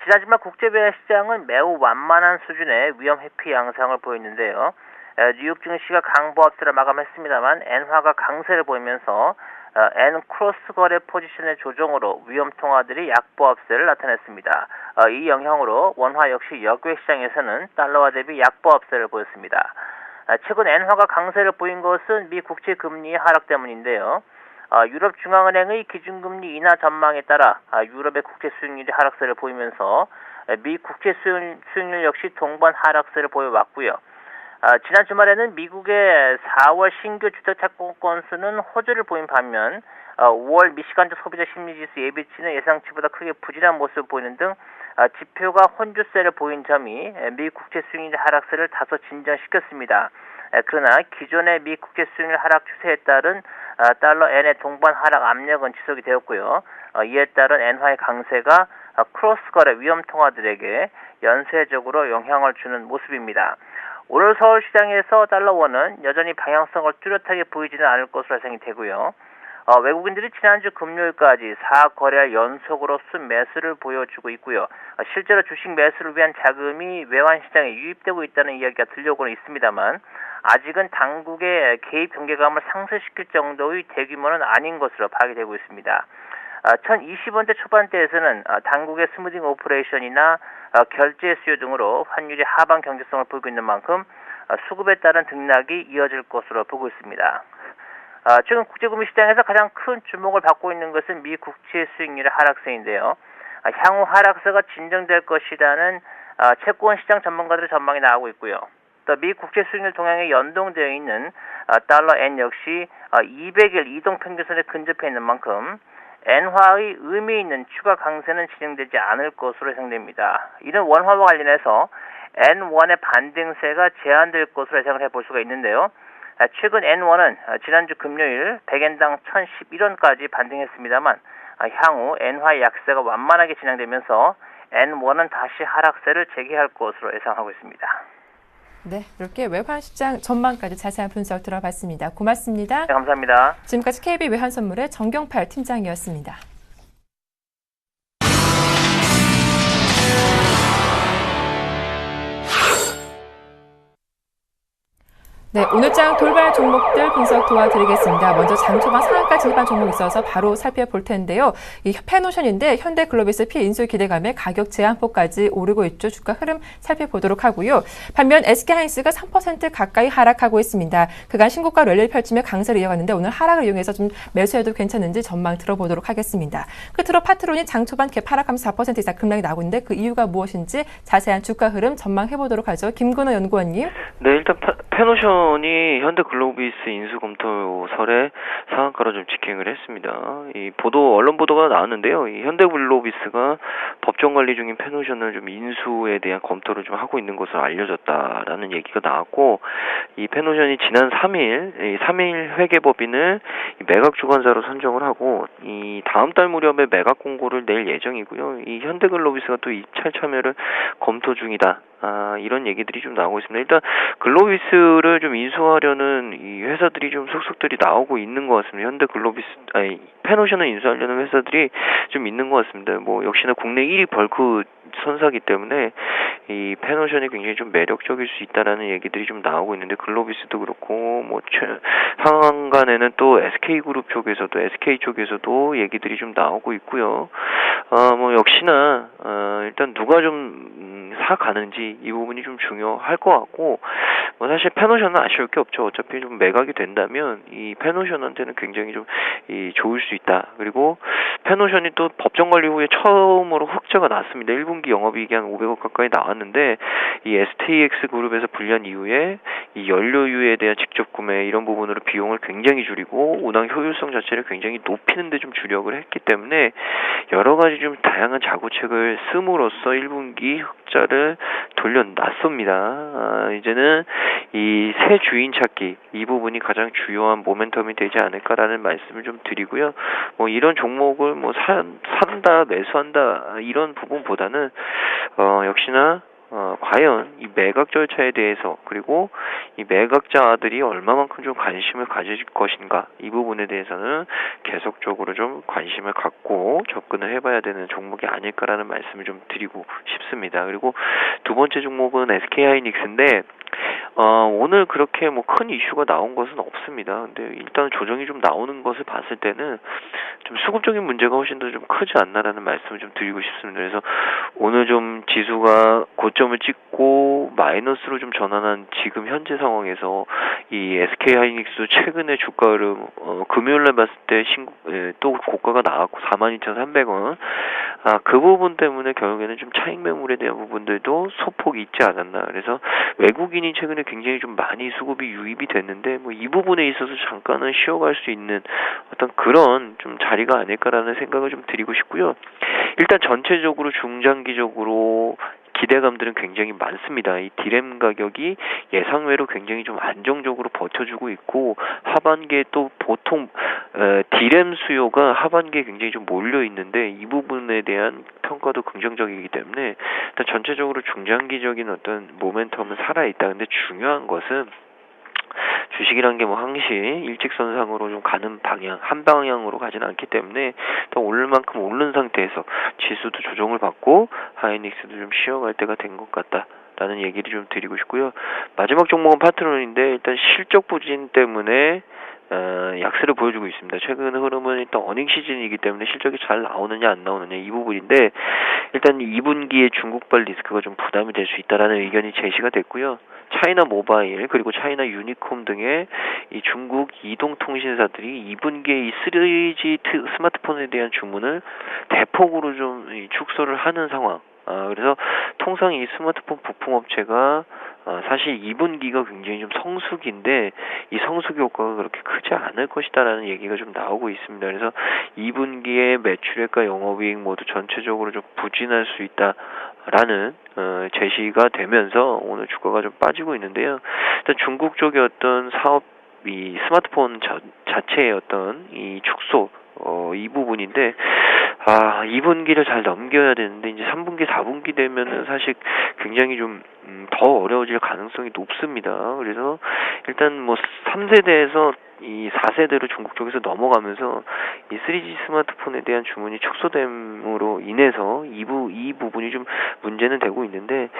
Speaker 6: 지난 주말 국제외환시장은 매우 완만한 수준의 위험 회피 양상을 보였는데요. 뉴욕 증시가 강보합세를 마감했습니다만 엔화가 강세를 보이면서 엔 크로스 거래 포지션의 조정으로 위험 통화들이 약보합세를 나타냈습니다. 이 영향으로 원화 역시 역외 시장에서는 달러화 대비 약보합세를 보였습니다. 최근 엔화가 강세를 보인 것은 미 국채 금리의 하락 때문인데요. 유럽 중앙은행의 기준금리 인하 전망에 따라 유럽의 국채 수익률이 하락세를 보이면서 미 국채 수익률 역시 동반 하락세를 보여왔고요. 지난 주말에는 미국의 4월 신규 주택 착공 건수는 호조를 보인 반면 5월 미시간주 소비자 심리지수 예비치는 예상치보다 크게 부진한 모습을 보이는 등 지표가 혼주세를 보인 점이 미 국채 수익률 하락세를 다소 진정시켰습니다. 그러나 기존의 미 국채 수익률 하락 추세에 따른 달러 엔의 동반 하락 압력은 지속이 되었고요. 이에 따른 엔화의 강세가 크로스 거래 위험 통화들에게 연쇄적으로 영향을 주는 모습입니다. 오늘 서울시장에서 달러원은 여전히 방향성을 뚜렷하게 보이지는 않을 것으로 예상이 되고요. 외국인들이 지난주 금요일까지 4거래일 연속으로 순매수를 보여주고 있고요. 실제로 주식 매수를 위한 자금이 외환시장에 유입되고 있다는 이야기가 들려오고는 있습니다만 아직은 당국의 개입 경계감을 상쇄시킬 정도의 대규모는 아닌 것으로 파악이 되고 있습니다. 1020원대 초반대에서는 당국의 스무딩 오퍼레이션이나 결제 수요 등으로 환율이 하방 경제성을 보이고 있는 만큼 수급에 따른 등락이 이어질 것으로 보고 있습니다. 최근 국제금융시장에서 가장 큰 주목을 받고 있는 것은 미 국채 수익률의 하락세인데요. 향후 하락세가 진정될 것이라는 채권 시장 전문가들의 전망이 나오고 있고요. 또 미 국채 수익률 동향에 연동되어 있는 달러 엔 역시 200일 이동 평균선에 근접해 있는 만큼 엔화의 의미 있는 추가 강세는 진행되지 않을 것으로 예상됩니다. 이는 원화와 관련해서 N1의 반등세가 제한될 것으로 예상을 해볼 수가 있는데요. 최근 N1은 지난주 금요일 100엔당 1011원까지 반등했습니다만 향후 엔화의 약세가 완만하게 진행되면서 N1은 다시 하락세를 재개할 것으로 예상하고 있습니다.
Speaker 1: 네, 이렇게 외환시장 전망까지 자세한 분석 들어봤습니다. 고맙습니다.
Speaker 6: 네, 감사합니다.
Speaker 1: 지금까지 KB 외환선물의 정경팔 팀장이었습니다. 네, 오늘장 돌발 종목들 분석 도와드리겠습니다. 먼저 장 초반 상한가 진입한 종목이 있어서 바로 살펴볼 텐데요. 이 페노션인데 현대글로비스 피인수 기대감에 가격 제한폭까지 오르고 있죠. 주가 흐름 살펴보도록 하고요. 반면 SK하이닉스가 3% 가까이 하락하고 있습니다. 그간 신고가 랠리를 펼치며 강세를 이어갔는데 오늘 하락을 이용해서 좀 매수해도 괜찮은지 전망 들어보도록 하겠습니다. 끝으로 파트론이 장 초반 갭 하락하면서 4% 이상 급락이 나오고 있는데 그 이유가 무엇인지 자세한 주가 흐름 전망해보도록 하죠. 김근호 연구원님.
Speaker 5: 네, 일단 페노션이 현대글로비스 인수 검토설에 상한가로 좀 직행을 했습니다. 이 언론 보도가 나왔는데요. 이 현대글로비스가 법정 관리 중인 페노션을 좀 인수에 대한 검토를 좀 하고 있는 것으로 알려졌다라는 얘기가 나왔고, 이 페노션이 지난 3일 회계법인을 매각 주관자로 선정을 하고 이 다음 달 무렵에 매각 공고를 낼 예정이고요. 이 현대글로비스가 또 입찰 참여를 검토 중이다. 이런 얘기들이 좀 나오고 있습니다. 일단 글로비스를 좀 인수하려는 이 회사들이 좀 속속들이 나오고 있는 것 같습니다. 페노션을 인수하려는 회사들이 좀 있는 것 같습니다. 뭐 역시나 국내 1위 벌크 선사기 때문에 이 페노션이 굉장히 좀 매력적일 수 있다라는 얘기들이 좀 나오고 있는데, 글로비스도 그렇고 뭐 상한간에는 또 SK그룹 쪽에서도 SK 쪽에서도 얘기들이 좀 나오고 있고요. 뭐 역시나 일단 누가 좀 사가는지 이 부분이 좀 중요할 것 같고, 뭐 사실 페노션은 아쉬울 게 없죠. 어차피 좀 매각이 된다면 이 페노션한테는 굉장히 좀 좋을 수 있다. 그리고 페노션이 또 법정 관리 후에 처음으로 흑자가 났습니다. 1분기 영업이익이 한 500억 가까이 나왔는데, 이 STX 그룹에서 분리한 이후에 이 연료유에 대한 직접 구매 이런 부분으로 비용을 굉장히 줄이고 운항 효율성 자체를 굉장히 높이는 데 좀 주력을 했기 때문에 여러 가지 좀 다양한 자구책을 씀으로써 1분기 흑자를 돌려놨습니다. 이제는 이 새 주인 찾기 이 부분이 가장 주요한 모멘텀이 되지 않을까라는 말씀을 좀 드리고요. 뭐 이런 종목을 뭐 산다 매수한다 이런 부분보다는 역시나 과연 이 매각 절차에 대해서, 그리고 이 매각자들이 얼마만큼 좀 관심을 가질 것인가, 이 부분에 대해서는 계속적으로 좀 관심을 갖고 접근을 해봐야 되는 종목이 아닐까라는 말씀을 좀 드리고 싶습니다. 그리고 두 번째 종목은 SK하이닉스인데 오늘 그렇게 뭐 큰 이슈가 나온 것은 없습니다. 근데 일단 조정이 좀 나오는 것을 봤을 때는 좀 수급적인 문제가 훨씬 더 좀 크지 않나라는 말씀을 좀 드리고 싶습니다. 그래서 오늘 좀 지수가 고점을 찍고 마이너스로 좀 전환한 지금 현재 상황에서 이 SK하이닉스도 최근에 주가 흐름 금요일날 봤을 때 또 고가가 나왔고 42,300원. 그 부분 때문에 결국에는 좀 차익 매물에 대한 부분들도 소폭이 있지 않았나. 그래서 외국인이 최근에 굉장히 좀 많이 수급이 유입이 됐는데 뭐 이 부분에 있어서 잠깐은 쉬어갈 수 있는 어떤 그런 좀 자리가 아닐까라는 생각을 좀 드리고 싶고요. 일단 전체적으로 중장기적으로 기대감들은 굉장히 많습니다. 이 디램 가격이 예상외로 굉장히 좀 안정적으로 버텨주고 있고, 하반기에 또 보통 디램 수요가 하반기에 굉장히 좀 몰려 있는데 이 부분에 대한 평가도 긍정적이기 때문에 일단 전체적으로 중장기적인 어떤 모멘텀은 살아있다. 근데 중요한 것은 주식이란 게 뭐 항시 일직선상으로 좀 가는 방향, 한 방향으로 가지는 않기 때문에 더 오를 만큼 오른 상태에서 지수도 조정을 받고 하이닉스도 좀 쉬어갈 때가 된 것 같다라는 얘기를 좀 드리고 싶고요. 마지막 종목은 파트론인데 일단 실적 부진 때문에 약세를 보여주고 있습니다. 최근 흐름은 일단 어닝 시즌이기 때문에 실적이 잘 나오느냐 안 나오느냐 이 부분인데 일단 2분기에 중국발 리스크가 좀 부담이 될 수 있다라는 의견이 제시가 됐고요. 차이나 모바일 그리고 차이나 유니콤 등의 이 중국 이동통신사들이 2분기에 이 3G 스마트폰에 대한 주문을 대폭으로 좀 축소를 하는 상황. 그래서 통상 이 스마트폰 부품업체가 사실 2분기가 굉장히 좀 성수기인데 이 성수기 효과가 그렇게 크지 않을 것이다라는 얘기가 좀 나오고 있습니다. 그래서 2분기에 매출액과 영업이익 모두 전체적으로 좀 부진할 수 있다라는 제시가 되면서 오늘 주가가 좀 빠지고 있는데요. 일단 중국 쪽의 어떤 사업 이 스마트폰 자체의 어떤 이 축소 이 부분인데 2분기를 잘 넘겨야 되는데 이제 3분기, 4분기 되면은 사실 굉장히 좀 더 어려워질 가능성이 높습니다. 그래서 일단 뭐 3세대에서 이 4세대로 중국 쪽에서 넘어가면서 이 3G 스마트폰에 대한 주문이 축소됨으로 인해서 이 부분이 좀 문제는 되고 있는데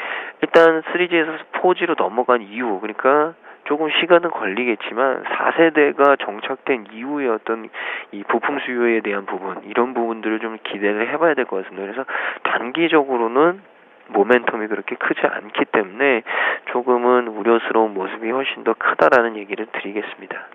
Speaker 5: 일단 3G에서 4G로 넘어간 이후 그러니까 조금 시간은 걸리겠지만 4세대가 정착된 이후의 어떤 이 부품 수요에 대한 부분 이런 부분들을 좀 기대를 해봐야 될 것 같습니다. 그래서 단기적으로는 모멘텀이 그렇게 크지 않기 때문에 조금은 우려스러운 모습이 훨씬 더 크다라는 얘기를 드리겠습니다.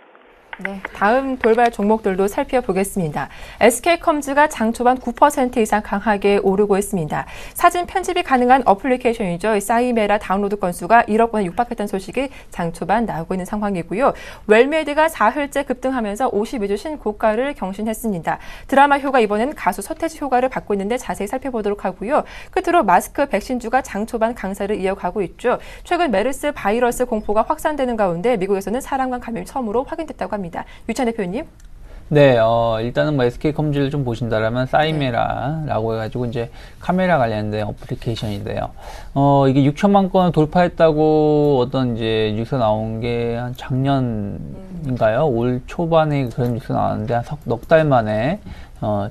Speaker 1: 네, 다음 돌발 종목들도 살펴보겠습니다. SK컴즈가 장 초반 9% 이상 강하게 오르고 있습니다. 사진 편집이 가능한 어플리케이션이죠. 싸이메라 다운로드 건수가 1억 건에 육박했다는 소식이 장 초반 나오고 있는 상황이고요. 웰메드가 4흘째 급등하면서 52주 신고가를 경신했습니다. 드라마 효과 이번엔 가수 서태지 효과를 받고 있는데 자세히 살펴보도록 하고요. 끝으로 마스크 백신주가 장 초반 강세를 이어가고 있죠. 최근 메르스 바이러스 공포가 확산되는 가운데 미국에서는 사람간 감염이 처음으로 확인됐다고 합니다. 유찬 대표님.
Speaker 4: 네, 일단은 뭐 SK컴즈를 좀 보신다라면 싸이메라라고 해가지고 이제 카메라 관련된 어플리케이션인데요. 이게 6천만 건을 돌파했다고 어떤 이제 뉴스가 나온 게 한 작년인가요? 올 초반에 그런 뉴스가 나왔는데 한 넉 달 만에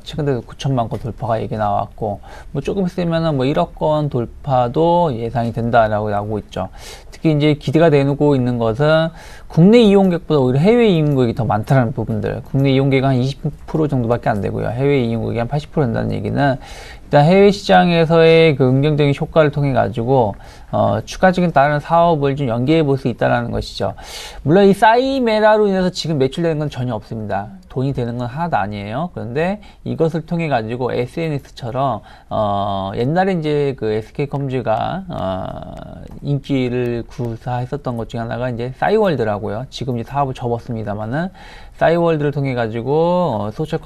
Speaker 4: 최근 들어 9천만 건 돌파가 얘기 나왔고, 뭐 조금 있으면은 뭐 1억 건 돌파도 예상이 된다라고 나오고 있죠. 특히 이제 기대가 되고 있는 것은 국내 이용객보다 오히려 해외 이용객이 더 많다는 부분들. 국내 이용객이 한 20% 정도밖에 안 되고요. 해외 이용객이 한 80% 된다는 얘기는 일단 해외 시장에서의 그 긍정적인 효과를 통해 가지고 추가적인 다른 사업을 좀 연계해 볼 수 있다는 것이죠. 물론 이 싸이메라로 인해서 지금 매출되는 건 전혀 없습니다. 돈이 되는 건 하나도 아니에요. 그런데 이것을 통해 가지고 SNS처럼 옛날에 이제 그 SK컴즈가 인기를 구사했었던 것 중에 하나가 이제 싸이월드라고요. 지금 이제 사업을 접었습니다만은 싸이월드를 통해 가지고 소셜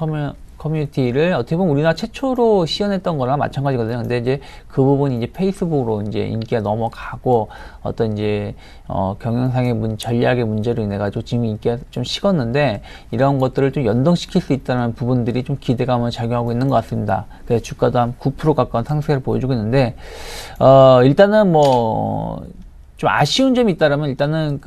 Speaker 4: 커뮤니티를 어떻게 보면 우리나라 최초로 시연했던 거랑 마찬가지거든요. 근데 이제 그 부분이 이제 페이스북으로 이제 인기가 넘어가고 어떤 이제 경영상의 전략의 문제로 인해 가지고 지금 인기가 좀 식었는데 이런 것들을 좀 연동시킬 수 있다는 부분들이 좀 기대감을 작용하고 있는 것 같습니다. 그래서 주가도 한 9% 가까운 상승세를 보여주고 있는데 일단은 뭐 좀 아쉬운 점이 있다면 일단은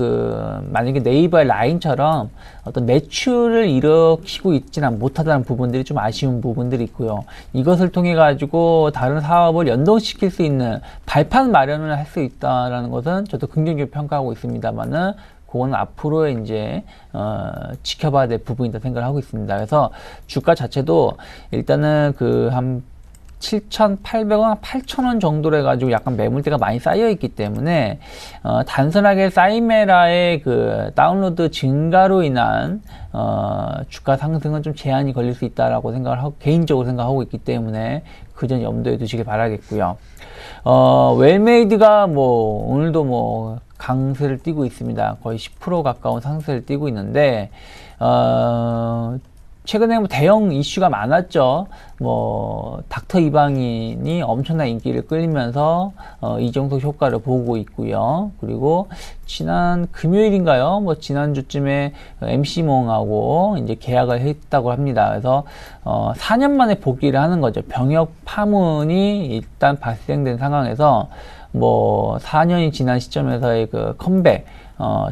Speaker 4: 만약에 네이버의 라인처럼 어떤 매출을 일으키고 있지는 못하다는 부분들이 좀 아쉬운 부분들이 있고요. 이것을 통해 가지고 다른 사업을 연동시킬 수 있는 발판 마련을 할 수 있다라는 것은 저도 긍정적으로 평가하고 있습니다만은 그거는 앞으로 이제 지켜봐야 될 부분이다 생각을 하고 있습니다. 그래서 주가 자체도 일단은 한 7,800원, 8,000원 정도로 해가지고 약간 매물대가 많이 쌓여있기 때문에, 단순하게 싸이메라의 다운로드 증가로 인한, 주가 상승은 좀 제한이 걸릴 수 있다라고 개인적으로 생각하고 있기 때문에, 그 점 염두에 두시길 바라겠고요. 웰메이드가 오늘도 강세를 띠고 있습니다. 거의 10% 가까운 상승세를 띠고 있는데, 최근에 대형 이슈가 많았죠. 닥터 이방인이 엄청난 인기를 끌면서 이정도 효과를 보고 있고요. 그리고 지난 금요일인가요? 지난주쯤에 MC몽하고 이제 계약을 했다고 합니다. 그래서 4년 만에 복귀를 하는 거죠. 병역 파문이 일단 발생된 상황에서 4년이 지난 시점에서의 컴백,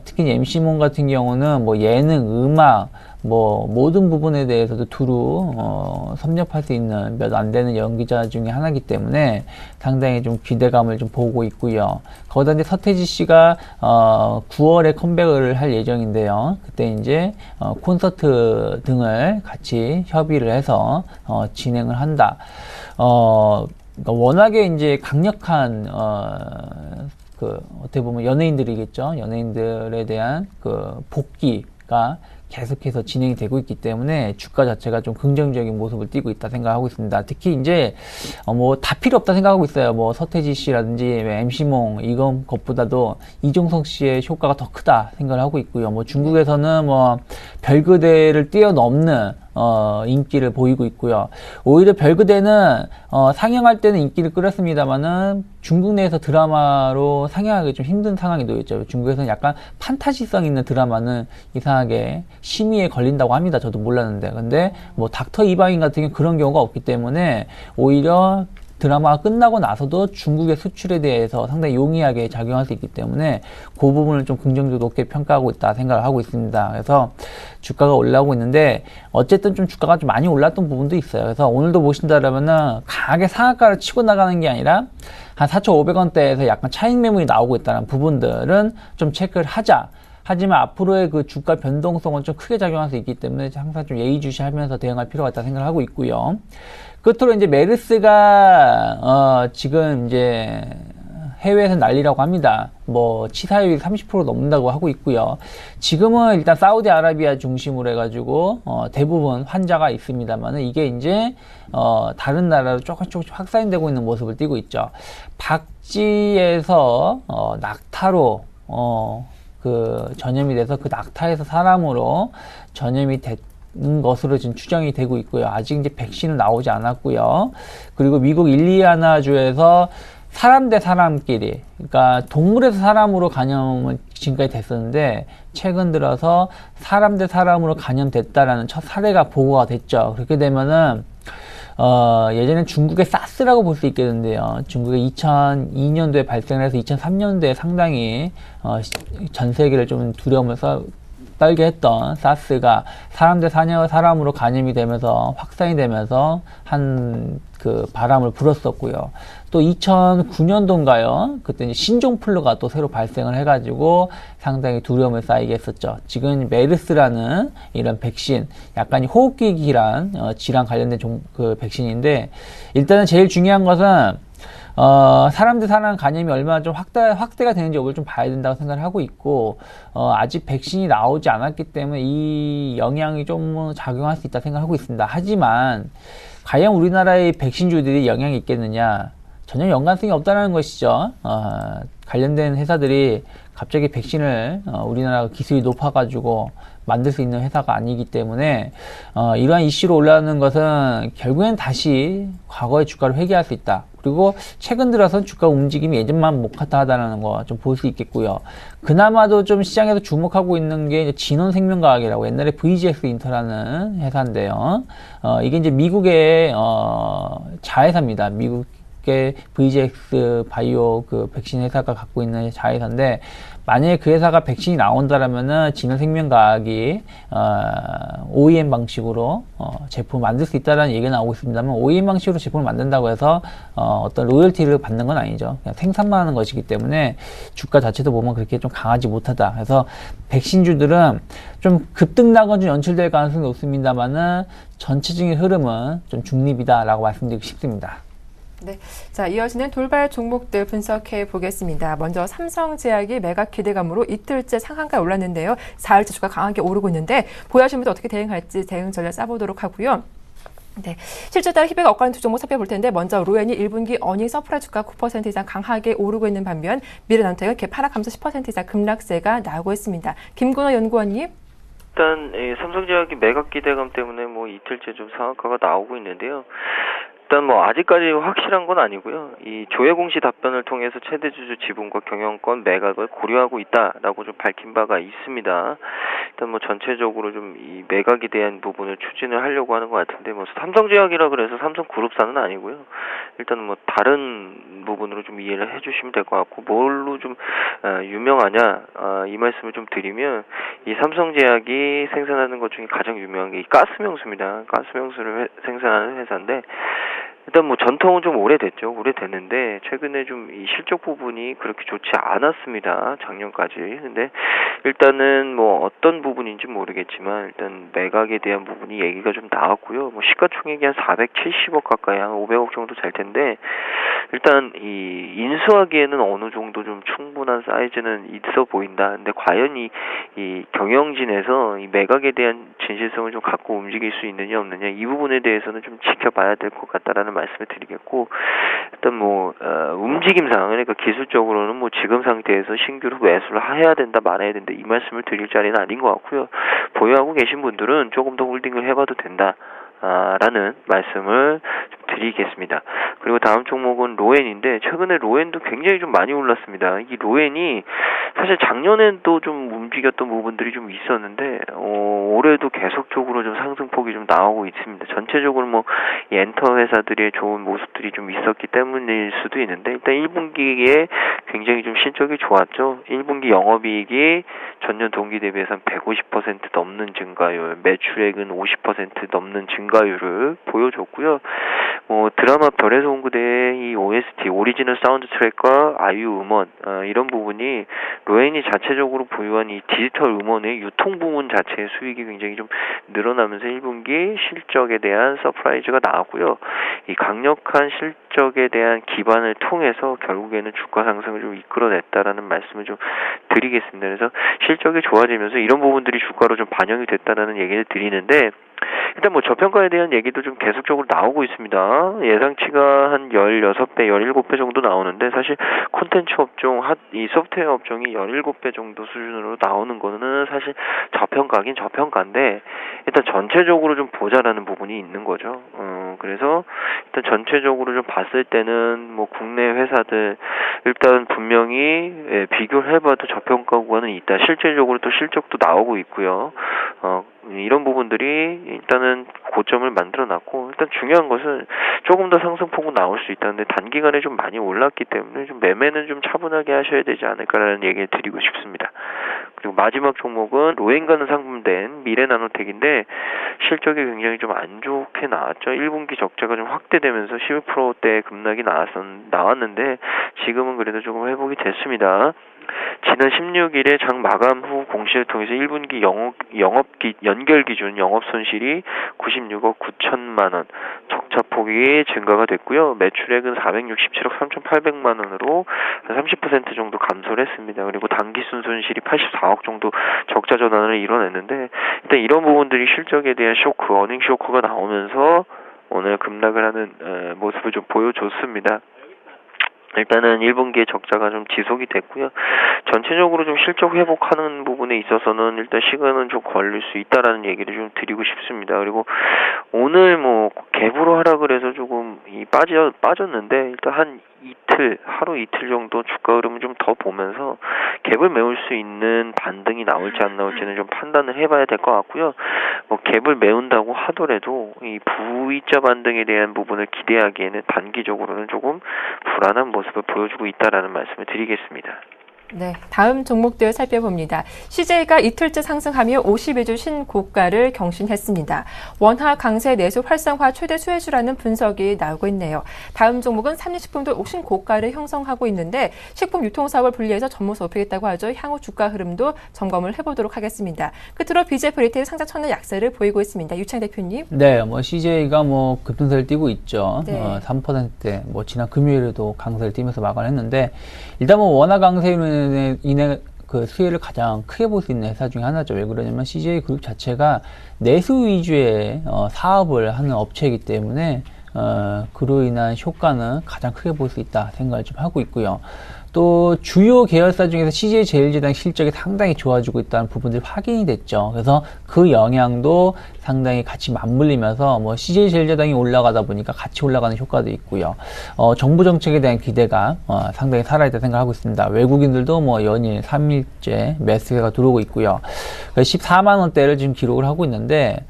Speaker 4: 특히 MC몬 같은 경우는 뭐 예능, 음악, 뭐 모든 부분에 대해서도 두루 섭렵할 수 있는 몇 안 되는 연기자 중에 하나이기 때문에 상당히 좀 기대감을 좀 보고 있고요. 거기다 이제 서태지 씨가 9월에 컴백을 할 예정인데요. 그때 이제 콘서트 등을 같이 협의를 해서 진행을 한다. 그러니까 워낙에 이제 강력한 어떻게 보면 연예인들이겠죠. 연예인들에 대한 복귀가 계속해서 진행이 되고 있기 때문에 주가 자체가 좀 긍정적인 모습을 띠고 있다 생각하고 있습니다. 특히 이제 뭐 다 필요 없다 생각하고 있어요. 뭐 서태지 씨라든지 MC몽 이건 것보다도 이종석 씨의 효과가 더 크다 생각을 하고 있고요. 뭐 중국에서는 뭐 별그대를 뛰어넘는 인기를 보이고 있고요. 오히려 별그대는 상영할 때는 인기를 끌었습니다만은 중국 내에서 드라마로 상영하기 좀 힘든 상황이 놓였죠. 중국에서는 약간 판타지성 있는 드라마는 이상하게 심의에 걸린다고 합니다. 저도 몰랐는데. 근데 뭐 닥터 이방인 같은 경우는 그런 경우가 없기 때문에 오히려 드라마가 끝나고 나서도 중국의 수출에 대해서 상당히 용이하게 작용할 수 있기 때문에 그 부분을 좀 긍정적으로 높게 평가하고 있다 생각을 하고 있습니다. 그래서 주가가 올라오고 있는데 어쨌든 좀 주가가 좀 많이 올랐던 부분도 있어요. 그래서 오늘도 보신다라면은 강하게 상한가를 치고 나가는 게 아니라 한 4,500원대에서 약간 차익 매물이 나오고 있다는 부분들은 좀 체크를 하자. 하지만 앞으로의 그 주가 변동성은 좀 크게 작용할 수 있기 때문에 항상 좀 예의주시하면서 대응할 필요가 있다 생각을 하고 있고요. 끝으로 이제 메르스가 지금 이제 해외에서 난리라고 합니다. 뭐 치사율이 30% 넘는다고 하고 있고요. 지금은 일단 사우디아라비아 중심으로 해가지고 대부분 환자가 있습니다만은 이게 이제 다른 나라로 조금씩 확산되고 있는 모습을 띠고 있죠. 박쥐에서 낙타로 전염이 돼서 그 낙타에서 사람으로 전염이 됐는 것으로 지금 추정이 되고 있고요. 아직 이제 백신은 나오지 않았고요. 그리고 미국 일리아나주에서 사람 대 사람끼리, 그러니까 동물에서 사람으로 감염은 지금까지 됐었는데 최근 들어서 사람 대 사람으로 감염됐다라는 첫 사례가 보고가 됐죠. 그렇게 되면은 예전에 중국의 사스라고 볼 수 있겠는데요. 중국의 2002년도에 발생을 해서 2003년도에 상당히 전 세계를 좀 두려움을 떨게 했던 사스가 사람 대 사람으로 감염이 되면서 확산이 되면서 그 바람을 불었었고요. 또 2009년도인가요? 그때 이제 신종플루가 또 새로 발생을 해가지고 상당히 두려움을 쌓이게 했었죠. 지금 메르스라는 이런 백신, 약간 호흡기 질환, 질환 관련된 그 백신인데, 일단은 제일 중요한 것은 사람 대 사람 감염이 얼마나 좀 확대가 되는지 이걸 좀 봐야 된다고 생각을 하고 있고, 아직 백신이 나오지 않았기 때문에 이 영향이 좀 작용할 수 있다 생각하고 있습니다. 하지만, 과연 우리나라의 백신주들이 영향이 있겠느냐? 전혀 연관성이 없다는 것이죠. 관련된 회사들이 갑자기 백신을 우리나라 기술이 높아가지고 만들 수 있는 회사가 아니기 때문에 이러한 이슈로 올라오는 것은 결국엔 다시 과거의 주가를 회귀할 수 있다. 그리고 최근 들어서 주가 움직임이 예전만 못하다는 거 좀 볼 수 있겠고요. 그나마도 좀 시장에서 주목하고 있는 게 진원생명과학이라고 옛날에 VGX 인터라는 회사인데요. 이게 이제 미국의 자회사입니다. 미국의 VGX 바이오 그 백신 회사가 갖고 있는 자회사인데 만약에 그 회사가 백신이 나온다라면은 진원생명과학이 OEM 방식으로 제품을 만들 수 있다는 얘기가 나오고 있습니다만 OEM 방식으로 제품을 만든다고 해서 어떤 로열티를 받는 건 아니죠. 그냥 생산만 하는 것이기 때문에 주가 자체도 보면 그렇게 좀 강하지 못하다. 그래서 백신주들은 좀 급등락은 좀 연출될 가능성이 높습니다만은 전체적인 흐름은 좀 중립이다라고 말씀드리고 싶습니다.
Speaker 1: 네, 자 이어지는 돌발 종목들 분석해 보겠습니다. 먼저 삼성제약이 매각 기대감으로 이틀째 상한가에 올랐는데요. 4일째 주가 강하게 오르고 있는데 보유하신 분들 어떻게 대응할지 대응 전략 짜보도록 하고요. 네, 실제 따라 희배가 엇가는 두 종목 살펴볼 텐데 먼저 로엔이 1분기 어닝 서프라이 주가 9% 이상 강하게 오르고 있는 반면 미래나노텍은 하락하면서 10% 이상 급락세가 나오고 있습니다. 김건호 연구원님.
Speaker 5: 일단 삼성제약이 매각 기대감 때문에 뭐 이틀째 좀 상한가가 나오고 있는데요. 일단 뭐 아직까지 확실한 건 아니고요. 이 조회 공시 답변을 통해서 최대 주주 지분과 경영권 매각을 고려하고 있다라고 좀 밝힌 바가 있습니다. 일단 일단 뭐 전체적으로 좀 이 매각에 대한 부분을 추진을 하려고 하는 것 같은데, 뭐 삼성제약이라 그래서 삼성그룹사는 아니고요. 일단은 뭐 다른 부분으로 좀 이해를 해주시면 될 것 같고, 뭘로 좀 유명하냐 이 말씀을 좀 드리면, 이 삼성제약이 생산하는 것 중에 가장 유명한 게 이 가스명수입니다. 가스명수를 생산하는 회사인데, 일단 뭐 전통은 좀 오래됐죠. 오래됐는데 최근에 좀 이 실적 부분이 그렇게 좋지 않았습니다. 작년까지. 근데 일단은 뭐 어떤 부분인지 모르겠지만 일단 매각에 대한 부분이 얘기가 좀 나왔고요. 뭐 시가총액이 한 470억 가까이, 한 500억 정도 될 텐데, 일단 이 인수하기에는 어느 정도 좀 충분한 사이즈는 있어 보인다. 근데 과연 이 경영진에서 이 매각에 대한 진실성을 좀 갖고 움직일 수 있느냐 없느냐, 이 부분에 대해서는 좀 지켜봐야 될 것 같다라는 말씀을 드리겠고, 일단 뭐 움직임상, 그러니까 기술적으로는 뭐 지금 상태에서 신규로 매수를 해야 된다 말아야 된다 이 말씀을 드릴 자리는 아닌 것 같고요. 보유하고 계신 분들은 조금 더 홀딩을 해봐도 된다 라는 말씀을 좀 드리겠습니다. 그리고 다음 종목은 로엔인데, 최근에 로엔도 굉장히 좀 많이 올랐습니다. 이 로엔이 사실 작년에도 좀 움직였던 부분들이 좀 있었는데 올해도 계속적으로 좀 상승폭이 좀 나오고 있습니다. 전체적으로 뭐 이 엔터 회사들의 좋은 모습들이 좀 있었기 때문일 수도 있는데, 일단 1분기에 굉장히 좀 실적이 좋았죠. 1분기 영업이익이 전년 동기 대비해서 150% 넘는 증가율, 매출액은 50% 넘는 증가율을 보여줬고요. 뭐 드라마 별에서 온 그대의 이 OST, 오리지널 사운드 트랙과 아이유 음원, 이런 부분이 로엔이 자체적으로 보유한 이 디지털 음원의 유통 부문 자체의 수익이 굉장히 좀 늘어나면서 1분기 실적에 대한 서프라이즈가 나왔고요. 이 강력한 실적에 대한 기반을 통해서 결국에는 주가 상승을 좀 이끌어냈다라는 말씀을 좀 드리겠습니다. 그래서 실적이 좋아지면서 이런 부분들이 주가로 좀 반영이 됐다라는 얘기를 드리는데, 일단 뭐 저평가에 대한 얘기도 좀 계속적으로 나오고 있습니다. 예상치가 한 16배, 17배 정도 나오는데, 사실 콘텐츠 업종, 이 소프트웨어 업종이 17배 정도 수준으로 나오는 거는 사실 저평가긴 저평가인데, 일단 전체적으로 좀 보자라는 부분이 있는 거죠. 그래서 일단 전체적으로 좀 봤을 때는 뭐 국내 회사들 일단 분명히 비교를 해봐도 저평가 구간은 있다. 실질적으로 또 실적도 나오고 있고요. 이런 부분들이 일단은 고점을 만들어놨고, 일단 중요한 것은 조금 더 상승폭은 나올 수 있다는데 단기간에 좀 많이 올랐기 때문에 좀 매매는 좀 차분하게 하셔야 되지 않을까라는 얘기를 드리고 싶습니다. 그리고 마지막 종목은 로엔과는 상분된 미래나노텍인데, 실적이 굉장히 좀 안 좋게 나왔죠. 1분기 적자가 좀 확대되면서 11%대 급락이 나왔는데 지금은 그래도 조금 회복이 됐습니다. 지난 16일에 장 마감 후 공시를 통해서 1분기 연결 기준 영업 손실이 96억 9천만 원, 적자폭이 증가가 됐고요. 매출액은 467억 3,800만 원으로 30% 정도 감소를 했습니다. 그리고 당기순 손실이 84억 정도 적자 전환을 이뤄냈는데, 일단 이런 부분들이 실적에 대한 쇼크, 어닝 쇼크가 나오면서 오늘 급락을 하는 모습을 좀 보여줬습니다. 일단은 1분기에 적자가 좀 지속이 됐고요. 전체적으로 좀 실적 회복하는 부분에 있어서는 일단 시간은 좀 걸릴 수 있다라는 얘기를 좀 드리고 싶습니다. 그리고 오늘 뭐 갭으로 하라 그래서 조금 빠졌는데, 일단 한 하루 이틀 정도 주가 흐름을 좀 더 보면서 갭을 메울 수 있는 반등이 나올지 안 나올지는 좀 판단을 해봐야 될 것 같고요. 뭐 갭을 메운다고 하더라도 이 V자 반등에 대한 부분을 기대하기에는 단기적으로는 조금 불안한 모습을 보여주고 있다라는 말씀을 드리겠습니다.
Speaker 1: 네, 다음 종목들 살펴봅니다. CJ가 이틀째 상승하며 52주 신고가를 경신했습니다. 원화 강세 내수 활성화 최대 수혜주라는 분석이 나오고 있네요. 다음 종목은 삼립식품도 옥신 고가를 형성하고 있는데, 식품 유통 사업을 분리해서 전무서 높이겠다고 하죠. 향후 주가 흐름도 점검을 해보도록 하겠습니다. 끝으로 BJ 프리테일 상장 첫날 약세를 보이고 있습니다. 유창 대표님.
Speaker 4: 네, 뭐 CJ가 뭐 급등세를 띠고 있죠.
Speaker 1: 네.
Speaker 4: 3%대, 뭐 지난 금요일에도 강세를 띠면서 마감을 했는데, 일단 뭐 원화 강세로 인해 그 수혜를 가장 크게 볼 수 있는 회사 중에 하나죠. 왜 그러냐면 CJ 그룹 자체가 내수 위주의 사업을 하는 업체이기 때문에 그로 인한 효과는 가장 크게 볼 수 있다 생각을 좀 하고 있고요. 또 주요 계열사 중에서 CJ제일제당 실적이 상당히 좋아지고 있다는 부분들이 확인이 됐죠. 그래서 그 영향도 상당히 같이 맞물리면서 뭐 CJ제일제당이 올라가다 보니까 같이 올라가는 효과도 있고요. 정부 정책에 대한 기대가 상당히 살아있다 생각하고 있습니다. 외국인들도 뭐 연일 3일째 매수세가 들어오고 있고요. 14만 원대를 지금 기록을 하고 있는데,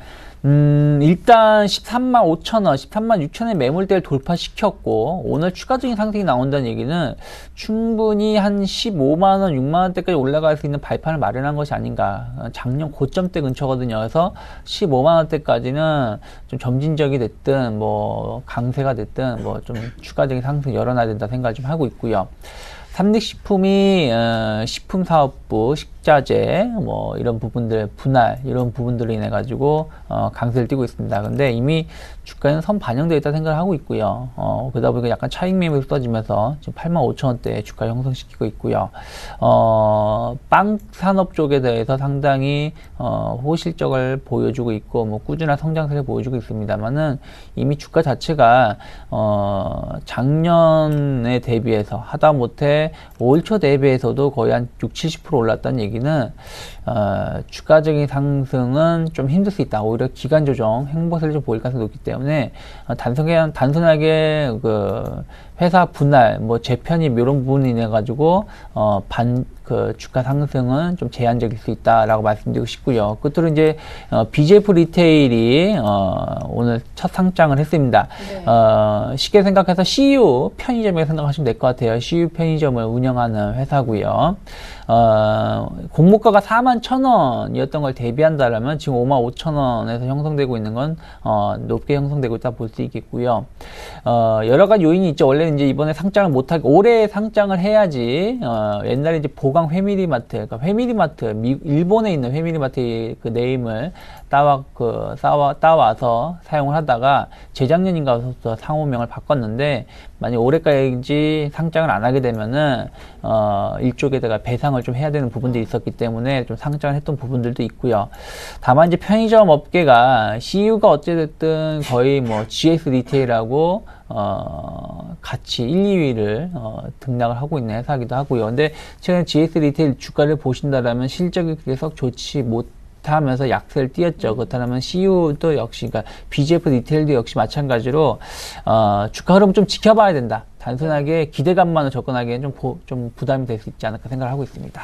Speaker 4: 일단 13만 5천 원, 13만 6천 원의 매물대를 돌파시켰고, 오늘 추가적인 상승이 나온다는 얘기는 충분히 한 15만 원, 6만 원대까지 올라갈 수 있는 발판을 마련한 것이 아닌가. 작년 고점대 근처거든요. 그래서 15만 원대까지는 좀 점진적이 됐든, 뭐, 강세가 됐든, 뭐, 좀 추가적인 상승 열어놔야 된다 생각을 좀 하고 있고요. 삼lik식품이 식품사업부, 식자재 뭐 이런 부분들 분할 이런 부분들로 인해 가지고 강세를 띠고 있습니다. 근데 이미 주가는 선 반영되어 있다 생각을 하고 있고요. 그러다 보니까 약간 차익 매물이 쏟아지면서 지금 85,000원대 주가 형성시키고 있고요. 빵 산업 쪽에 대해서 상당히 호실적을 보여주고 있고 뭐 꾸준한 성장세를 보여주고 있습니다만은 이미 주가 자체가 작년에 대비해서 하다못해 5일 초 대비해서도 거의 한 60-70% 올랐다는 얘기는 추가적인 상승은 좀 힘들 수 있다. 오히려 기간 조정, 행보세를 좀 보일 가능성이 높기 때문에 단순하게 그 회사 분할, 뭐 재편입 이런 부분이 인해 가지고 그 주가 상승은 좀 제한적일 수 있다라고 말씀드리고 싶고요. 끝으로 이제 BJF 리테일이 오늘 첫 상장을 했습니다. 네. 쉽게 생각해서 CU 편의점에 생각하시면 될 것 같아요. CU 편의점을 운영하는 회사고요. 공모가가 41,000원이었던 걸 대비한다라면 지금 55,000원에서 형성되고 있는 건 높게 형성되고 있다 볼 수 있겠고요. 여러 가지 요인이 있죠. 원래는 이제 이번에 상장을 못하게 올해 상장을 해야지 옛날에 이제 보강 회미리마트, 그러니까 회미리마트 일본에 있는 회미리마트의 그 네임을 따와서 사용을 하다가 재작년인가부터 상호명을 바꿨는데 만약 올해까지 상장을 안 하게 되면은 일쪽에다가 배상을 좀 해야 되는 부분들이 있었기 때문에 좀 상장을 했던 부분들도 있고요. 다만 이제 편의점 업계가 CU가 어찌됐든 거의 뭐 GS 리테일하고 같이 1, 2위를 등락을 하고 있는 회사이기도 하고요. 근데 최근 GS 리테일 주가를 보신다라면 실적이 계속 좋지 못하면서 약세를 띄었죠. 그렇다면 CU도 역시, 그러니까 BJF 리테일도 역시 마찬가지로 주가 흐름 좀 지켜봐야 된다. 단순하게 기대감만으로 접근하기에는 좀 부담이 될 수 있지 않을까 생각을 하고 있습니다.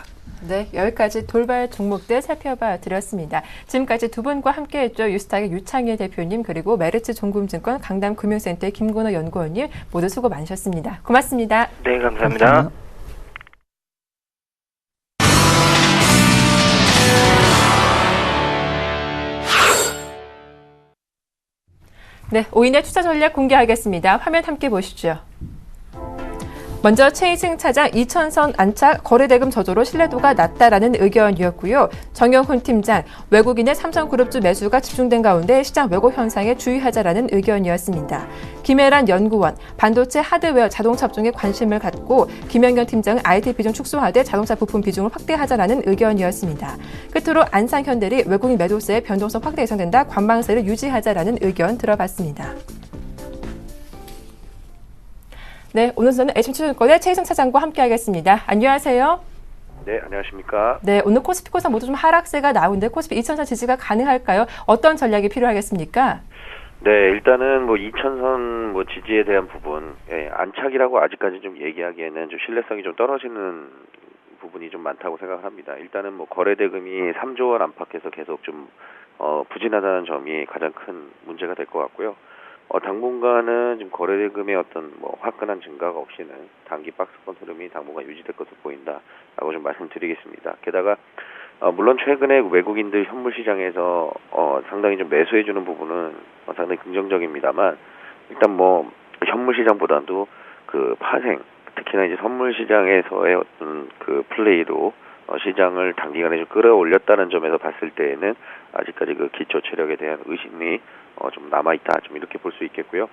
Speaker 1: 네, 여기까지 돌발 종목들 살펴봐 드렸습니다. 지금까지 두 분과 함께했죠. 유스탁의 유창일 대표님 그리고 메르츠 종금증권 강남금융센터의 김건호 연구원님 모두 수고 많으셨습니다. 고맙습니다.
Speaker 5: 네, 감사합니다.
Speaker 1: 네, 5인의 투자 전략 공개하겠습니다. 화면 함께 보시죠. 먼저 최희승 차장 2,000선 안착 거래대금 저조로 신뢰도가 낮다라는 의견이었고요. 정영훈 팀장 외국인의 삼성그룹주 매수가 집중된 가운데 시장 왜곡 현상에 주의하자라는 의견이었습니다. 김혜란 연구원 반도체 하드웨어 자동차 업종에 관심을 갖고 김연경 팀장은 IT 비중 축소하되 자동차 부품 비중을 확대하자라는 의견이었습니다. 끝으로 안상현대리 외국인 매도세의 변동성 확대 예상된다. 관망세를 유지하자라는 의견 들어봤습니다. 네, 오늘 저는 HM투자증권의 최희승 차장과 함께하겠습니다. 안녕하세요.
Speaker 7: 네, 안녕하십니까.
Speaker 1: 네, 오늘 코스피 코스닥 모두 좀 하락세가 나오는데 코스피 2,000선 지지가 가능할까요? 어떤 전략이 필요하겠습니까?
Speaker 7: 네, 일단은 뭐 2,000선 뭐 지지에 대한 부분, 안착이라고 아직까지 좀 얘기하기에는 좀 신뢰성이 좀 떨어지는 부분이 좀 많다고 생각을 합니다. 일단은 뭐 거래대금이 3조 원 안팎에서 계속 좀 부진하다는 점이 가장 큰 문제가 될 것 같고요. 당분간은 지금 거래대금의 어떤 뭐 화끈한 증가가 없이는 단기 박스권 흐름이 당분간 유지될 것으로 보인다라고 좀 말씀드리겠습니다. 게다가 물론 최근에 외국인들 현물 시장에서 상당히 좀 매수해주는 부분은 상당히 긍정적입니다만 일단 뭐 현물 시장보다도 그 파생, 특히나 이제 선물 시장에서의 어떤 그 플레이로 시장을 단기간에 좀 끌어올렸다는 점에서 봤을 때에는 아직까지 그 기초 체력에 대한 의심이 좀 남아있다, 좀 이렇게 볼 수 있겠고요.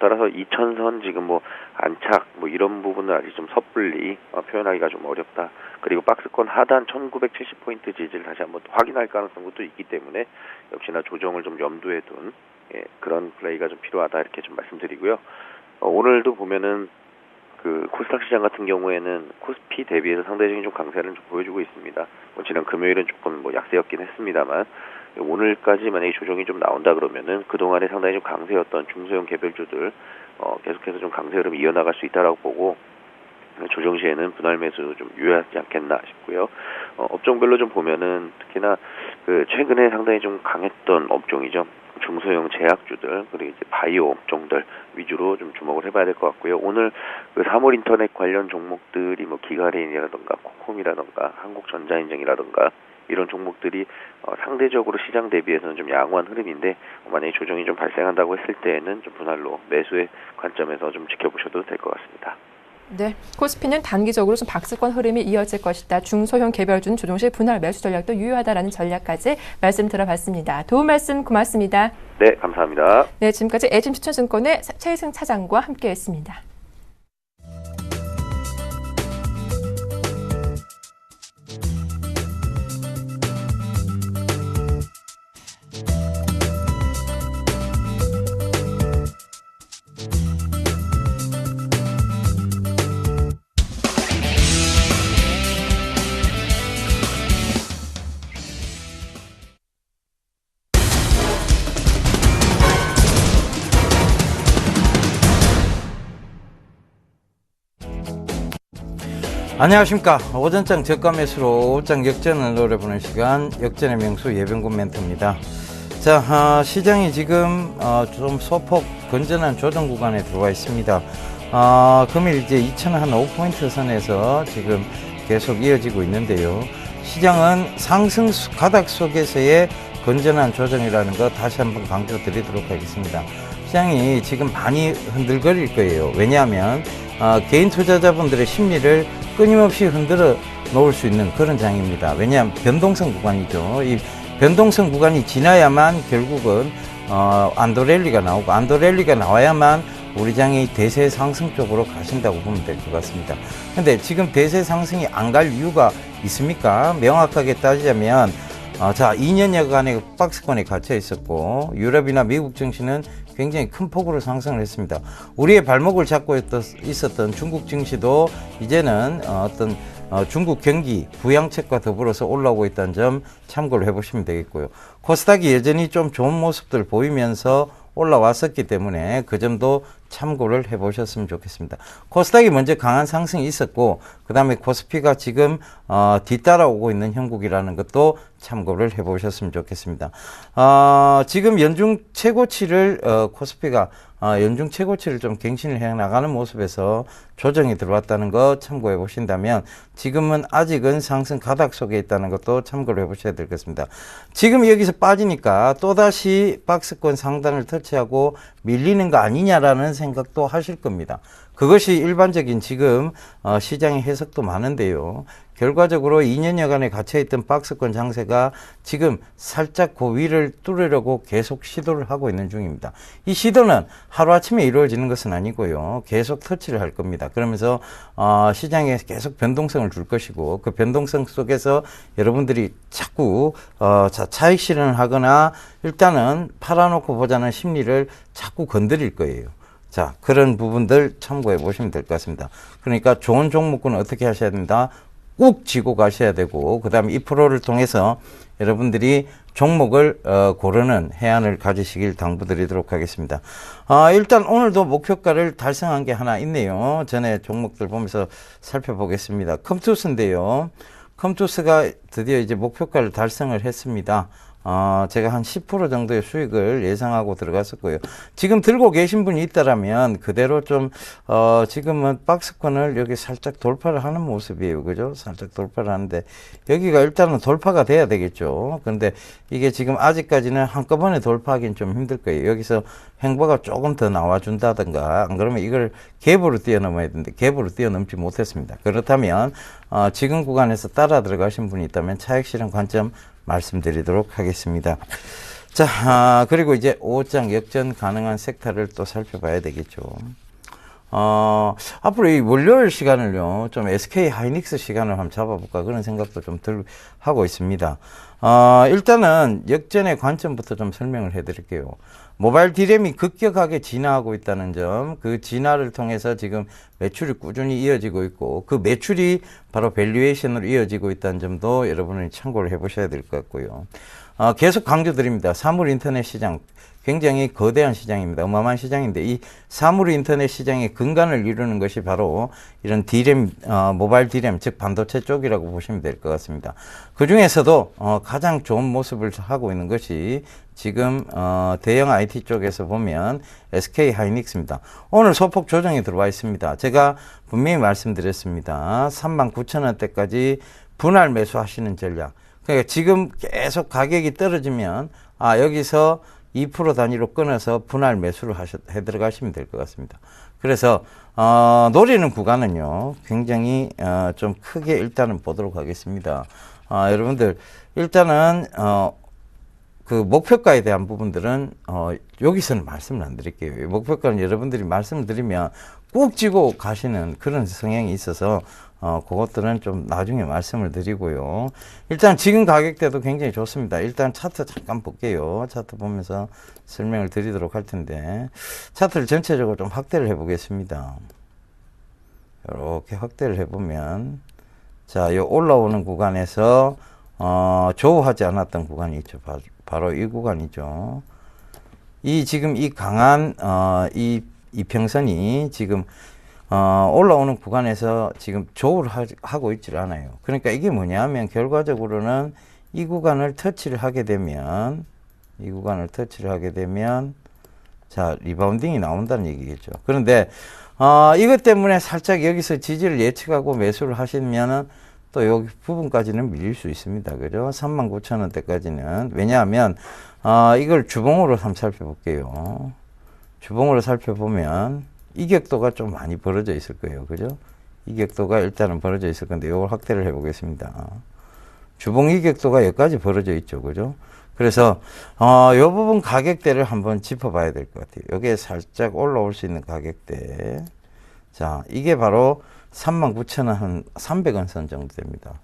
Speaker 7: 따라서 2,000선 지금 뭐 안착 뭐 이런 부분은 아직 좀 섣불리 표현하기가 좀 어렵다. 그리고 박스권 하단 1970포인트 지지를 다시 한번 확인할 가능성도 있기 때문에 역시나 조정을 좀 염두에 둔 그런 플레이가 좀 필요하다 이렇게 좀 말씀드리고요. 오늘도 보면은 그 코스닥 시장 같은 경우에는 코스피 대비해서 상대적인 좀 강세를 좀 보여주고 있습니다. 지난 금요일은 조금 뭐 약세였긴 했습니다만 오늘까지 만약에 조정이 좀 나온다 그러면은 그동안에 상당히 좀 강세였던 중소형 개별주들 계속해서 좀 강세 흐름이 이어나갈 수 있다라고 보고 조정 시에는 분할 매수 좀 유효하지 않겠나 싶고요. 업종별로 좀 보면은 특히나 그 최근에 상당히 좀 강했던 업종이죠. 중소형 제약주들 그리고 이제 바이오 업종들 위주로 좀 주목을 해봐야 될 것 같고요. 오늘 그 3월 인터넷 관련 종목들이 뭐 기가레인이라든가 코콤이라든가 한국전자인증이라든가 이런 종목들이 상대적으로 시장 대비해서는 좀 양호한 흐름인데 만약에 조정이 좀 발생한다고 했을 때에는 좀 분할로 매수의 관점에서 좀 지켜보셔도 될 것 같습니다.
Speaker 1: 네, 코스피는 단기적으로 좀 박스권 흐름이 이어질 것이다. 중소형 개별주는 조정시 분할 매수 전략도 유효하다라는 전략까지 말씀 들어봤습니다. 도움 말씀 고맙습니다.
Speaker 7: 네, 감사합니다.
Speaker 1: 네, 지금까지 애진추천증권의 최희승 차장과 함께했습니다.
Speaker 8: 안녕하십니까. 오전장 저가 매수로 오후장 역전을 노려보는 시간, 역전의 명수 예병군 멘토입니다. 자, 시장이 지금 좀 소폭 건전한 조정 구간에 들어와 있습니다. 금일 이제 2005포인트 선에서 지금 계속 이어지고 있는데요. 시장은 상승 가닥 속에서의 건전한 조정이라는 거 다시 한번 강조드리도록 하겠습니다. 시장이 지금 많이 흔들거릴 거예요. 왜냐하면 개인 투자자분들의 심리를 끊임없이 흔들어 놓을 수 있는 그런 장입니다. 왜냐하면 변동성 구간이죠. 이 변동성 구간이 지나야만 결국은 안도랠리가 나오고, 안도랠리가 나와야만 우리 장이 대세 상승 쪽으로 가신다고 보면 될 것 같습니다. 근데 지금 대세 상승이 안 갈 이유가 있습니까? 명확하게 따지자면 자, 2년여간의 박스권에 갇혀 있었고, 유럽이나 미국 증시는 굉장히 큰 폭으로 상승을 했습니다. 우리의 발목을 잡고 있었던 중국 증시도 이제는 어떤 중국 경기 부양책과 더불어서 올라오고 있다는 점 참고를 해보시면 되겠고요. 코스닥이 여전히 좀 좋은 모습들 보이면서 올라왔었기 때문에 그 점도 참고를 해보셨으면 좋겠습니다. 코스닥이 먼저 강한 상승이 있었고, 그 다음에 코스피가 지금 뒤따라오고 있는 형국이라는 것도 참고를 해보셨으면 좋겠습니다. 지금 연중 최고치를 코스피가 연중 최고치를 좀 갱신을 해 나가는 모습에서 조정이 들어왔다는 거 참고해 보신다면, 지금은 아직은 상승 가닥 속에 있다는 것도 참고를 해 보셔야 될 것 같습니다. 지금 여기서 빠지니까 또다시 박스권 상단을 터치하고 밀리는 거 아니냐라는 생각도 하실 겁니다. 그것이 일반적인 지금 시장의 해석도 많은데요. 결과적으로 2년여간에 갇혀있던 박스권 장세가 지금 살짝 그 위를 뚫으려고 계속 시도를 하고 있는 중입니다. 이 시도는 하루아침에 이루어지는 것은 아니고요. 계속 터치를 할 겁니다. 그러면서 시장에 계속 변동성을 줄 것이고, 그 변동성 속에서 여러분들이 자꾸 차익 실현을 하거나 일단은 팔아놓고 보자는 심리를 자꾸 건드릴 거예요. 자, 그런 부분들 참고해 보시면 될 것 같습니다. 그러니까 좋은 종목군은 어떻게 하셔야 된다? 꾹 쥐고 가셔야 되고, 그 다음에 이 프로를 통해서 여러분들이 종목을 고르는 해안을 가지시길 당부드리도록 하겠습니다. 일단 오늘도 목표가를 달성한 게 하나 있네요. 전에 종목들 보면서 살펴보겠습니다. 컴투스인데요. 컴투스가 드디어 이제 목표가를 달성을 했습니다. 제가 한 10% 정도의 수익을 예상하고 들어갔었고요. 지금 들고 계신 분이 있다라면 그대로 좀 지금은 박스권을 여기 살짝 돌파를 하는 모습이에요. 그죠? 살짝 돌파를 하는데 여기가 일단은 돌파가 돼야 되겠죠. 그런데 이게 지금 아직까지는 한꺼번에 돌파하기는 좀 힘들 거예요. 여기서 횡보가 조금 더 나와준다든가, 안 그러면 이걸 갭으로 뛰어넘어야 되는데 갭으로 뛰어넘지 못했습니다. 그렇다면 지금 구간에서 따라 들어가신 분이 있다면 차익 실현 관점 말씀드리도록 하겠습니다. 자, 그리고 이제 5장 역전 가능한 섹터를 또 살펴봐야 되겠죠. 앞으로 이 월요일 시간을요, 좀 SK 하이닉스 시간을 한번 잡아볼까, 그런 생각도 좀 하고 있습니다. 일단은 역전의 관점부터 좀 설명을 해드릴게요. 모바일 D램이 급격하게 진화하고 있다는 점, 그 진화를 통해서 지금 매출이 꾸준히 이어지고 있고, 그 매출이 바로 밸류에이션으로 이어지고 있다는 점도 여러분이 참고를 해보셔야 될 것 같고요. 계속 강조드립니다. 사물 인터넷 시장 굉장히 거대한 시장입니다. 어마어마한 시장인데 이 사물 인터넷 시장의 근간을 이루는 것이 바로 이런 D램, 모바일 D램, 즉 반도체 쪽이라고 보시면 될 것 같습니다. 그 중에서도 가장 좋은 모습을 하고 있는 것이 지금 대형 IT 쪽에서 보면 SK 하이닉스입니다. 오늘 소폭 조정이 들어와 있습니다. 제가 분명히 말씀드렸습니다. 39,000원대까지 분할 매수하시는 전략. 그러니까 지금 계속 가격이 떨어지면 여기서 2% 단위로 끊어서 분할 매수를 해 들어가시면 될 것 같습니다. 그래서 노리는 구간은요 굉장히 좀 크게 일단은 보도록 하겠습니다. 여러분들 일단은 그 목표가에 대한 부분들은 여기서는 말씀을 안 드릴게요. 목표가는 여러분들이 말씀을 드리면 꾹 쥐고 가시는 그런 성향이 있어서 그것들은 좀 나중에 말씀을 드리고요. 일단 지금 가격대도 굉장히 좋습니다. 일단 차트 잠깐 볼게요. 차트 보면서 설명을 드리도록 할 텐데 차트를 전체적으로 좀 확대를 해 보겠습니다. 이렇게 확대를 해 보면 자, 요 올라오는 구간에서 조우하지 않았던 구간이 있죠. 바로 이 구간이죠. 지금 이 강한 이 이평선이 지금 올라오는 구간에서 지금 조우를 하고 있질 않아요. 그러니까 이게 뭐냐면 결과적으로는 이 구간을 터치를 하게 되면 자, 리바운딩이 나온다는 얘기겠죠. 그런데 이것 때문에 살짝 여기서 지지를 예측하고 매수를 하시면은 또 여기 부분까지는 밀릴 수 있습니다. 그죠? 39,000원대까지는. 왜냐하면 이걸 주봉으로 한번 살펴볼게요. 주봉으로 살펴보면 이격도가 좀 많이 벌어져 있을 거예요. 그죠? 이격도가 일단은 벌어져 있을 건데 이걸 확대를 해 보겠습니다. 주봉 이격도가 여기까지 벌어져 있죠. 그죠? 그래서 이 부분 가격대를 한번 짚어봐야 될 것 같아요. 여기에 살짝 올라올 수 있는 가격대. 자, 이게 바로 39,000원 한 300원 선 정도 됩니다.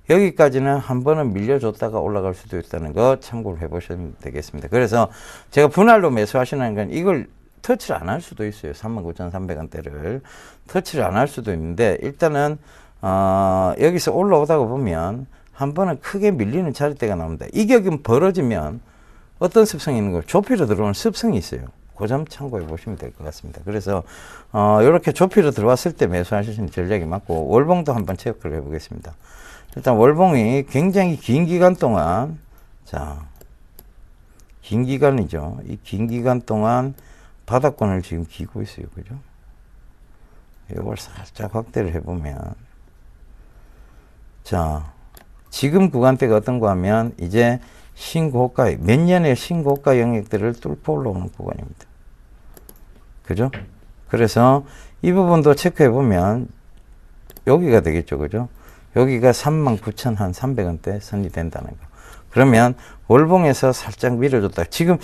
Speaker 8: 여기까지는 한 번은 밀려줬다가 올라갈 수도 있다는 거 참고를 해보시면 되겠습니다. 그래서 제가 분할로 매수하시는 건 이걸 터치를 안 할 수도 있어요. 39,300원대를 터치를 안 할 수도 있는데 일단은 여기서 올라오다가 보면 한 번은 크게 밀리는 자리대가 나옵니다. 이격이 벌어지면 어떤 습성이 있는 거 좁히로 들어오는 습성이 있어요. 그 점 참고해 보시면 될 것 같습니다. 그래서 이렇게 좁히로 들어왔을 때 매수하시는 전략이 맞고 월봉도 한번 체크를 해보겠습니다. 일단 월봉이 굉장히 긴 기간 동안 긴 기간이죠. 이 긴 기간 동안 바닥권을 지금 기고 있어요. 그죠? 이걸 살짝 확대를 해보면 자, 지금 구간대가 어떤가 하면 이제 신고가, 몇 년의 신고가 영역들을 뚫고 올라오는 구간입니다. 그죠? 그래서 이 부분도 체크해 보면 여기가 되겠죠. 그죠? 여기가 39,300원대 선이 된다는 거. 그러면 월봉에서 살짝 밀어줬다. 지금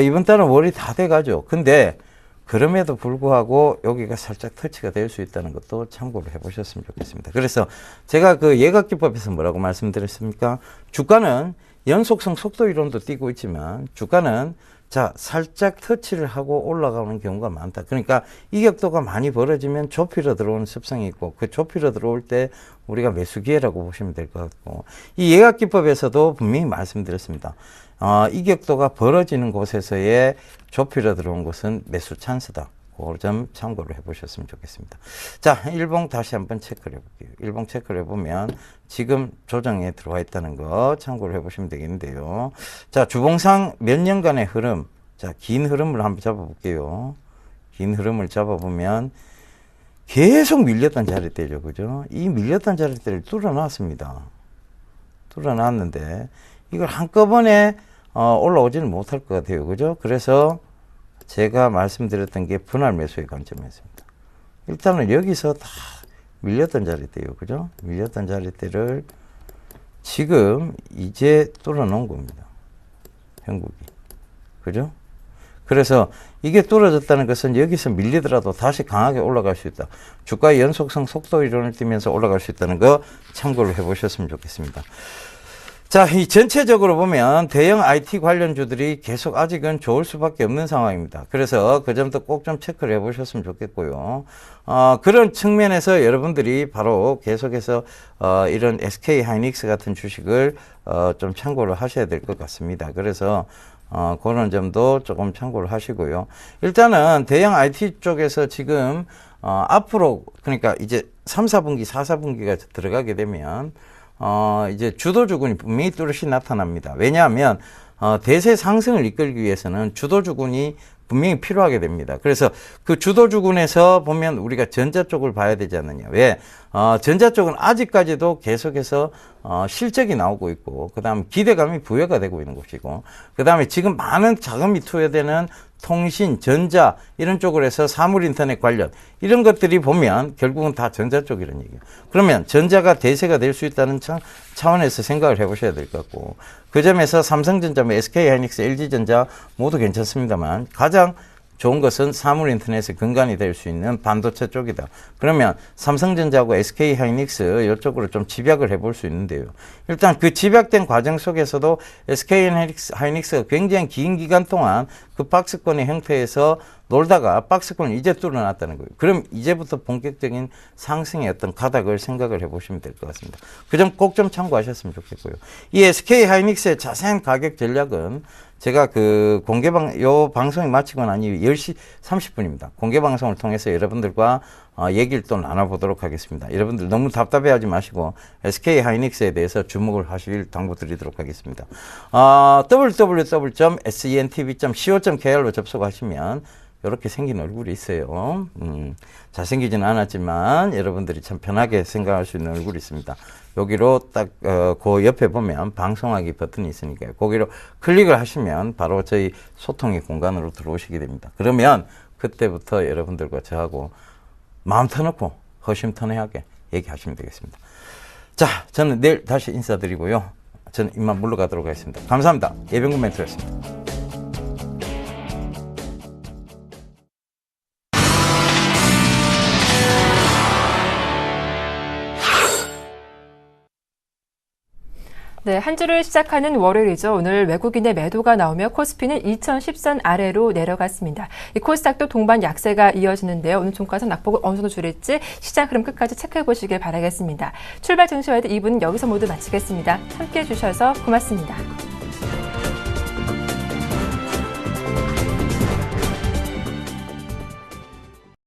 Speaker 8: 이번 달은 월이 다 돼가죠. 근데 그럼에도 불구하고 여기가 살짝 터치가 될 수 있다는 것도 참고를 해보셨으면 좋겠습니다. 그래서 제가 그 예각기법에서 뭐라고 말씀드렸습니까? 주가는 연속성 속도 이론도 띄고 있지만 주가는 자, 살짝 터치를 하고 올라가는 경우가 많다. 그러니까 이격도가 많이 벌어지면 좁히러 들어오는 습성이 있고 그 좁히러 들어올 때 우리가 매수 기회라고 보시면 될 것 같고 이 예각기법에서도 분명히 말씀드렸습니다. 이격도가 벌어지는 곳에서의 좁히러 들어온 것은 매수 찬스다. 그 점 참고를 해보셨으면 좋겠습니다. 자, 일봉 다시 한번 체크를 해볼게요. 일봉 체크를 해보면 지금 조정에 들어와 있다는 거 참고를 해보시면 되겠는데요. 자, 주봉상 몇 년간의 흐름, 자, 긴 흐름을 한번 잡아볼게요. 긴 흐름을 잡아보면 계속 밀렸던 자리대죠. 그죠? 이 밀렸던 자리대를 뚫어놨습니다. 뚫어놨는데 이걸 한꺼번에 올라오지는 못할 것 같아요. 그죠? 그래서 제가 말씀드렸던 게 분할 매수의 관점이었습니다. 일단은 여기서 다 밀렸던 자리대요. 그죠? 밀렸던 자리대를 지금 이제 뚫어놓은 겁니다. 형국이. 그죠? 그래서 이게 뚫어졌다는 것은 여기서 밀리더라도 다시 강하게 올라갈 수 있다. 주가의 연속성 속도 이론을 띠면서 올라갈 수 있다는 거 참고를 해보셨으면 좋겠습니다. 자, 이 전체적으로 보면 대형 IT 관련주들이 계속 아직은 좋을 수밖에 없는 상황입니다. 그래서 그 점도 꼭 좀 체크를 해보셨으면 좋겠고요. 그런 측면에서 여러분들이 바로 계속해서 이런 SK 하이닉스 같은 주식을 좀 참고를 하셔야 될 것 같습니다. 그래서 그런 점도 조금 참고를 하시고요. 일단은 대형 IT 쪽에서 지금 앞으로 그러니까 이제 3, 4분기, 4, 4분기가 들어가게 되면 이제 주도주군이 분명히 뚜렷이 나타납니다. 왜냐하면 대세 상승을 이끌기 위해서는 주도주군이 분명히 필요하게 됩니다. 그래서 그 주도주군에서 보면 우리가 전자 쪽을 봐야 되지 않느냐. 왜? 전자 쪽은 아직까지도 계속해서 실적이 나오고 있고, 그 다음 기대감이 부여가 되고 있는 것이고, 그 다음에 지금 많은 자금이 투여되는 통신, 전자 이런 쪽으로 해서 사물 인터넷 관련 이런 것들이 보면 결국은 다 전자 쪽이라는 얘기예요. 그러면 전자가 대세가 될 수 있다는 차원에서 생각을 해보셔야 될 것 같고, 그 점에서 삼성전자, SK하이닉스, LG전자 모두 괜찮습니다만 가장 좋은 것은 사물 인터넷의 근간이 될 수 있는 반도체 쪽이다. 그러면 삼성전자하고 SK하이닉스 이쪽으로 좀 집약을 해볼 수 있는데요. 일단 그 집약된 과정 속에서도 SK하이닉스가 굉장히 긴 기간 동안 그 박스권의 형태에서 놀다가 박스권을 이제 뚫어놨다는 거예요. 그럼 이제부터 본격적인 상승의 어떤 가닥을 생각을 해보시면 될 것 같습니다. 그 점 꼭 좀 참고하셨으면 좋겠고요. 이 SK하이닉스의 자세한 가격 전략은 제가 그 요 방송이 마치고 난 이후 10시 30분입니다. 공개 방송을 통해서 여러분들과 얘기를 또 나눠보도록 하겠습니다. 여러분들 너무 답답해하지 마시고 SK하이닉스에 대해서 주목을 하실 당부드리도록 하겠습니다. www.sentv.co.kr로 접속하시면 이렇게 생긴 얼굴이 있어요. 잘생기지는 않았지만 여러분들이 참 편하게 생각할 수 있는 얼굴이 있습니다. 여기로 딱 그 옆에 보면 방송하기 버튼이 있으니까요. 거기로 클릭을 하시면 바로 저희 소통의 공간으로 들어오시게 됩니다. 그러면 그때부터 여러분들과 저하고 마음 터놓고 허심탄회하게 얘기하시면 되겠습니다. 자, 저는 내일 다시 인사드리고요. 저는 이만 물러가도록 하겠습니다. 감사합니다. 예병군 멘토였습니다.
Speaker 1: 네, 한 주를 시작하는 월요일이죠. 오늘 외국인의 매도가 나오며 코스피는 2010선 아래로 내려갔습니다. 이 코스닥도 동반 약세가 이어지는데요. 오늘 종가에서 낙폭을 어느 정도 줄일지 시장 흐름 끝까지 체크해 보시길 바라겠습니다. 출발 증시와드 2부는 여기서 모두 마치겠습니다. 함께해 주셔서 고맙습니다.